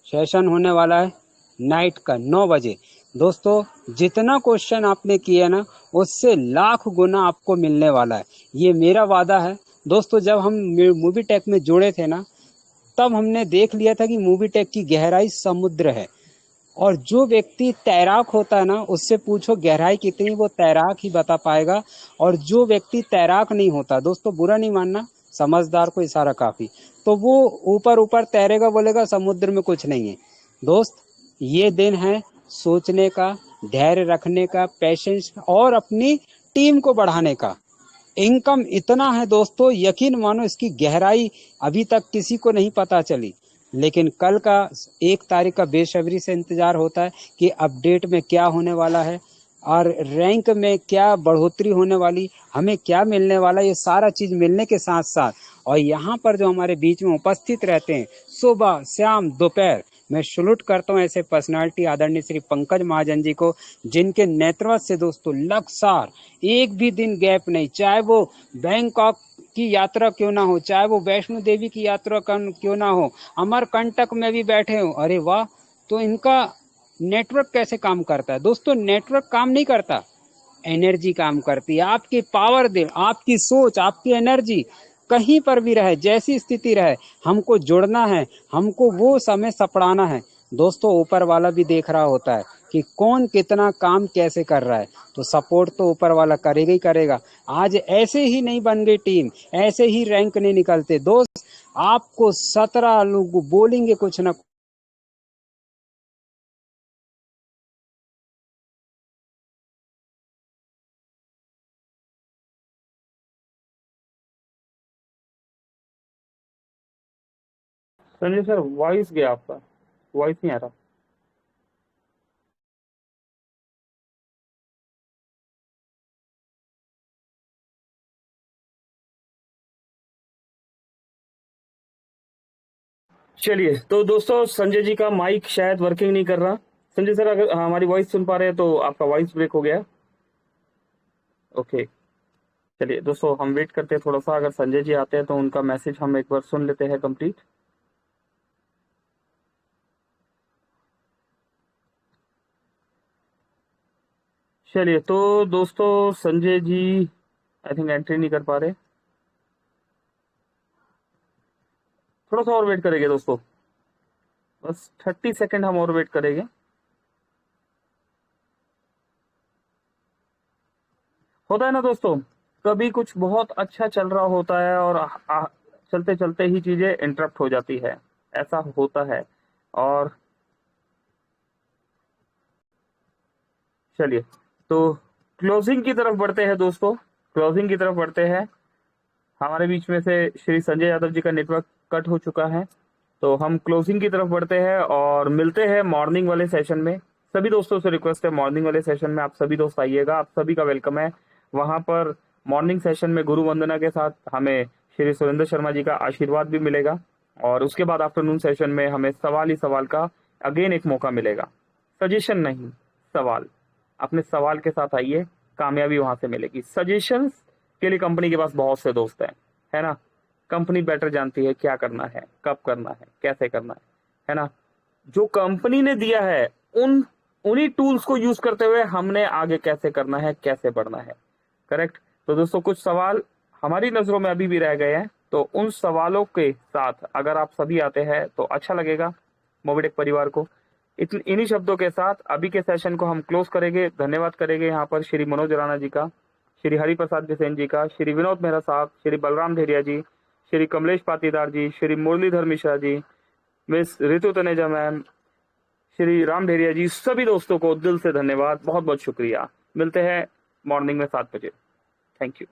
S17: सेशन होने वाला है नाइट का 9 बजे, दोस्तों जितना क्वेश्चन आपने किए ना उससे लाख गुना आपको मिलने वाला है, ये मेरा वादा है। दोस्तों जब हम मोबीटेक में जुड़े थे ना, तब हमने देख लिया था कि मोबीटेक की गहराई समुद्र है। और जो व्यक्ति तैराक होता है ना, उससे पूछो गहराई कितनी, वो तैराक ही बता पाएगा। और जो व्यक्ति तैराक नहीं होता, दोस्तों बुरा नहीं मानना, समझदार को इशारा काफी, तो वो ऊपर ऊपर तैरेगा, बोलेगा समुद्र में कुछ नहीं है। दोस्त ये दिन है सोचने का, धैर्य रखने का, पेशेंस और अपनी टीम को बढ़ाने का। इनकम इतना है दोस्तों, यकीन मानो इसकी गहराई अभी तक किसी को नहीं पता चली। लेकिन कल का 1 तारीख का बेसब्री से इंतजार होता है कि अपडेट में क्या होने वाला है और रैंक में क्या बढ़ोतरी होने वाली, हमें क्या मिलने वाला। ये सारा चीज मिलने के साथ साथ और यहाँ पर जो हमारे बीच में उपस्थित रहते हैं सुबह शाम दोपहर, मैं सैल्यूट करता हूँ ऐसे पर्सनालिटी आदरणीय श्री पंकज महाजन जी को, जिनके नेतृत्व से दोस्तों लगातार एक भी दिन गैप नहीं, चाहे वो बैंकॉक की यात्रा क्यों ना हो, चाहे वो वैष्णो देवी की यात्रा क्यों ना हो, अमरकंटक में भी बैठे हो। अरे वाह, तो इनका नेटवर्क कैसे काम करता है दोस्तों? नेटवर्क काम नहीं करता, एनर्जी काम करती है। आपकी पावर दे, आपकी सोच, आपकी एनर्जी कहीं पर भी रहे, जैसी स्थिति रहे, हमको जुड़ना है, हमको वो समय सपड़ाना है। दोस्तों ऊपर वाला भी देख रहा होता है कि कौन कितना काम कैसे कर रहा है, तो सपोर्ट तो ऊपर वाला करेगा ही करेगा। आज ऐसे ही नहीं बन गई टीम, ऐसे ही रैंक नहीं निकलते दोस्त। आपको 17 लोग बोलेंगे कुछ ना
S1: संजय सर वॉइस गया आपका, वॉइस नहीं आ रहा। चलिए, तो दोस्तों संजय जी का माइक शायद वर्किंग नहीं कर रहा। संजय सर, अगर हमारी वॉइस सुन पा रहे हैं तो आपका वॉइस ब्रेक हो गया। ओके, चलिए दोस्तों हम वेट करते हैं थोड़ा सा। अगर संजय जी आते हैं तो उनका मैसेज हम एक बार सुन लेते हैं कंप्लीट। चलिए, तो दोस्तों Sanjay ji I think entry नहीं कर पा रहे। थोड़ा सा और वेट करेंगे दोस्तों, बस 30 सेकंड हम और वेट करेंगे। होता है ना दोस्तों, कभी कुछ बहुत अच्छा चल रहा होता है और चलते चलते ही चीजें इंटरप्ट हो जाती है, ऐसा होता है। और चलिए, तो क्लोजिंग की तरफ बढ़ते हैं दोस्तों, क्लोजिंग की तरफ बढ़ते हैं। हमारे बीच में से श्री संजय यादव जी का नेटवर्क कट हो चुका है, तो हम क्लोजिंग की तरफ बढ़ते हैं और मिलते हैं मॉर्निंग वाले सेशन में। सभी दोस्तों से रिक्वेस्ट है, मॉर्निंग वाले सेशन में आप सभी दोस्त आइएगा, आप सभी का वेलकम है। वहां पर मॉर्निंग सेशन में गुरु वंदना के साथ हमें श्री सुरेंद्र शर्मा जी का आशीर्वाद भी मिलेगा, और उसके बाद आफ्टरनून सेशन में हमें सवाल ही सवाल का अगेन एक मौका मिलेगा। सजेशन नहीं, सवाल। अपने सवाल के साथ आइए, कामयाबी वहां से मिलेगी। सजेशंस के लिए कंपनी के पास बहुत से दोस्त हैं, है ना। कंपनी बेटर जानती है क्या करना है, कब करना है, कैसे करना है ना। जो कंपनी ने दिया है उन्हीं टूल्स को यूज करते हुए हमने आगे कैसे करना है, कैसे बढ़ना है। करेक्ट। तो दोस्तों कुछ सवाल हमारी नजरों में अभी भी रह गए हैं, तो उन सवालों के साथ अगर आप सभी आते हैं तो अच्छा लगेगा मोबिटेक परिवार को। इन्हीं शब्दों के साथ अभी के सेशन को हम क्लोज करेंगे। धन्यवाद करेंगे यहाँ पर श्री मनोज राणा जी का, श्री हरिप्रसाद बिसेन जी का, श्री विनोद मेहरा साहब, श्री बलराम धेरिया जी, श्री कमलेश पाटीदार जी, श्री मुरलीधर मिश्रा जी, मिस ऋतु तनेजा मैम, श्री राम धेरिया जी, सभी दोस्तों को दिल से धन्यवाद, बहुत बहुत शुक्रिया। मिलते हैं मॉर्निंग में 7 बजे। Thank you.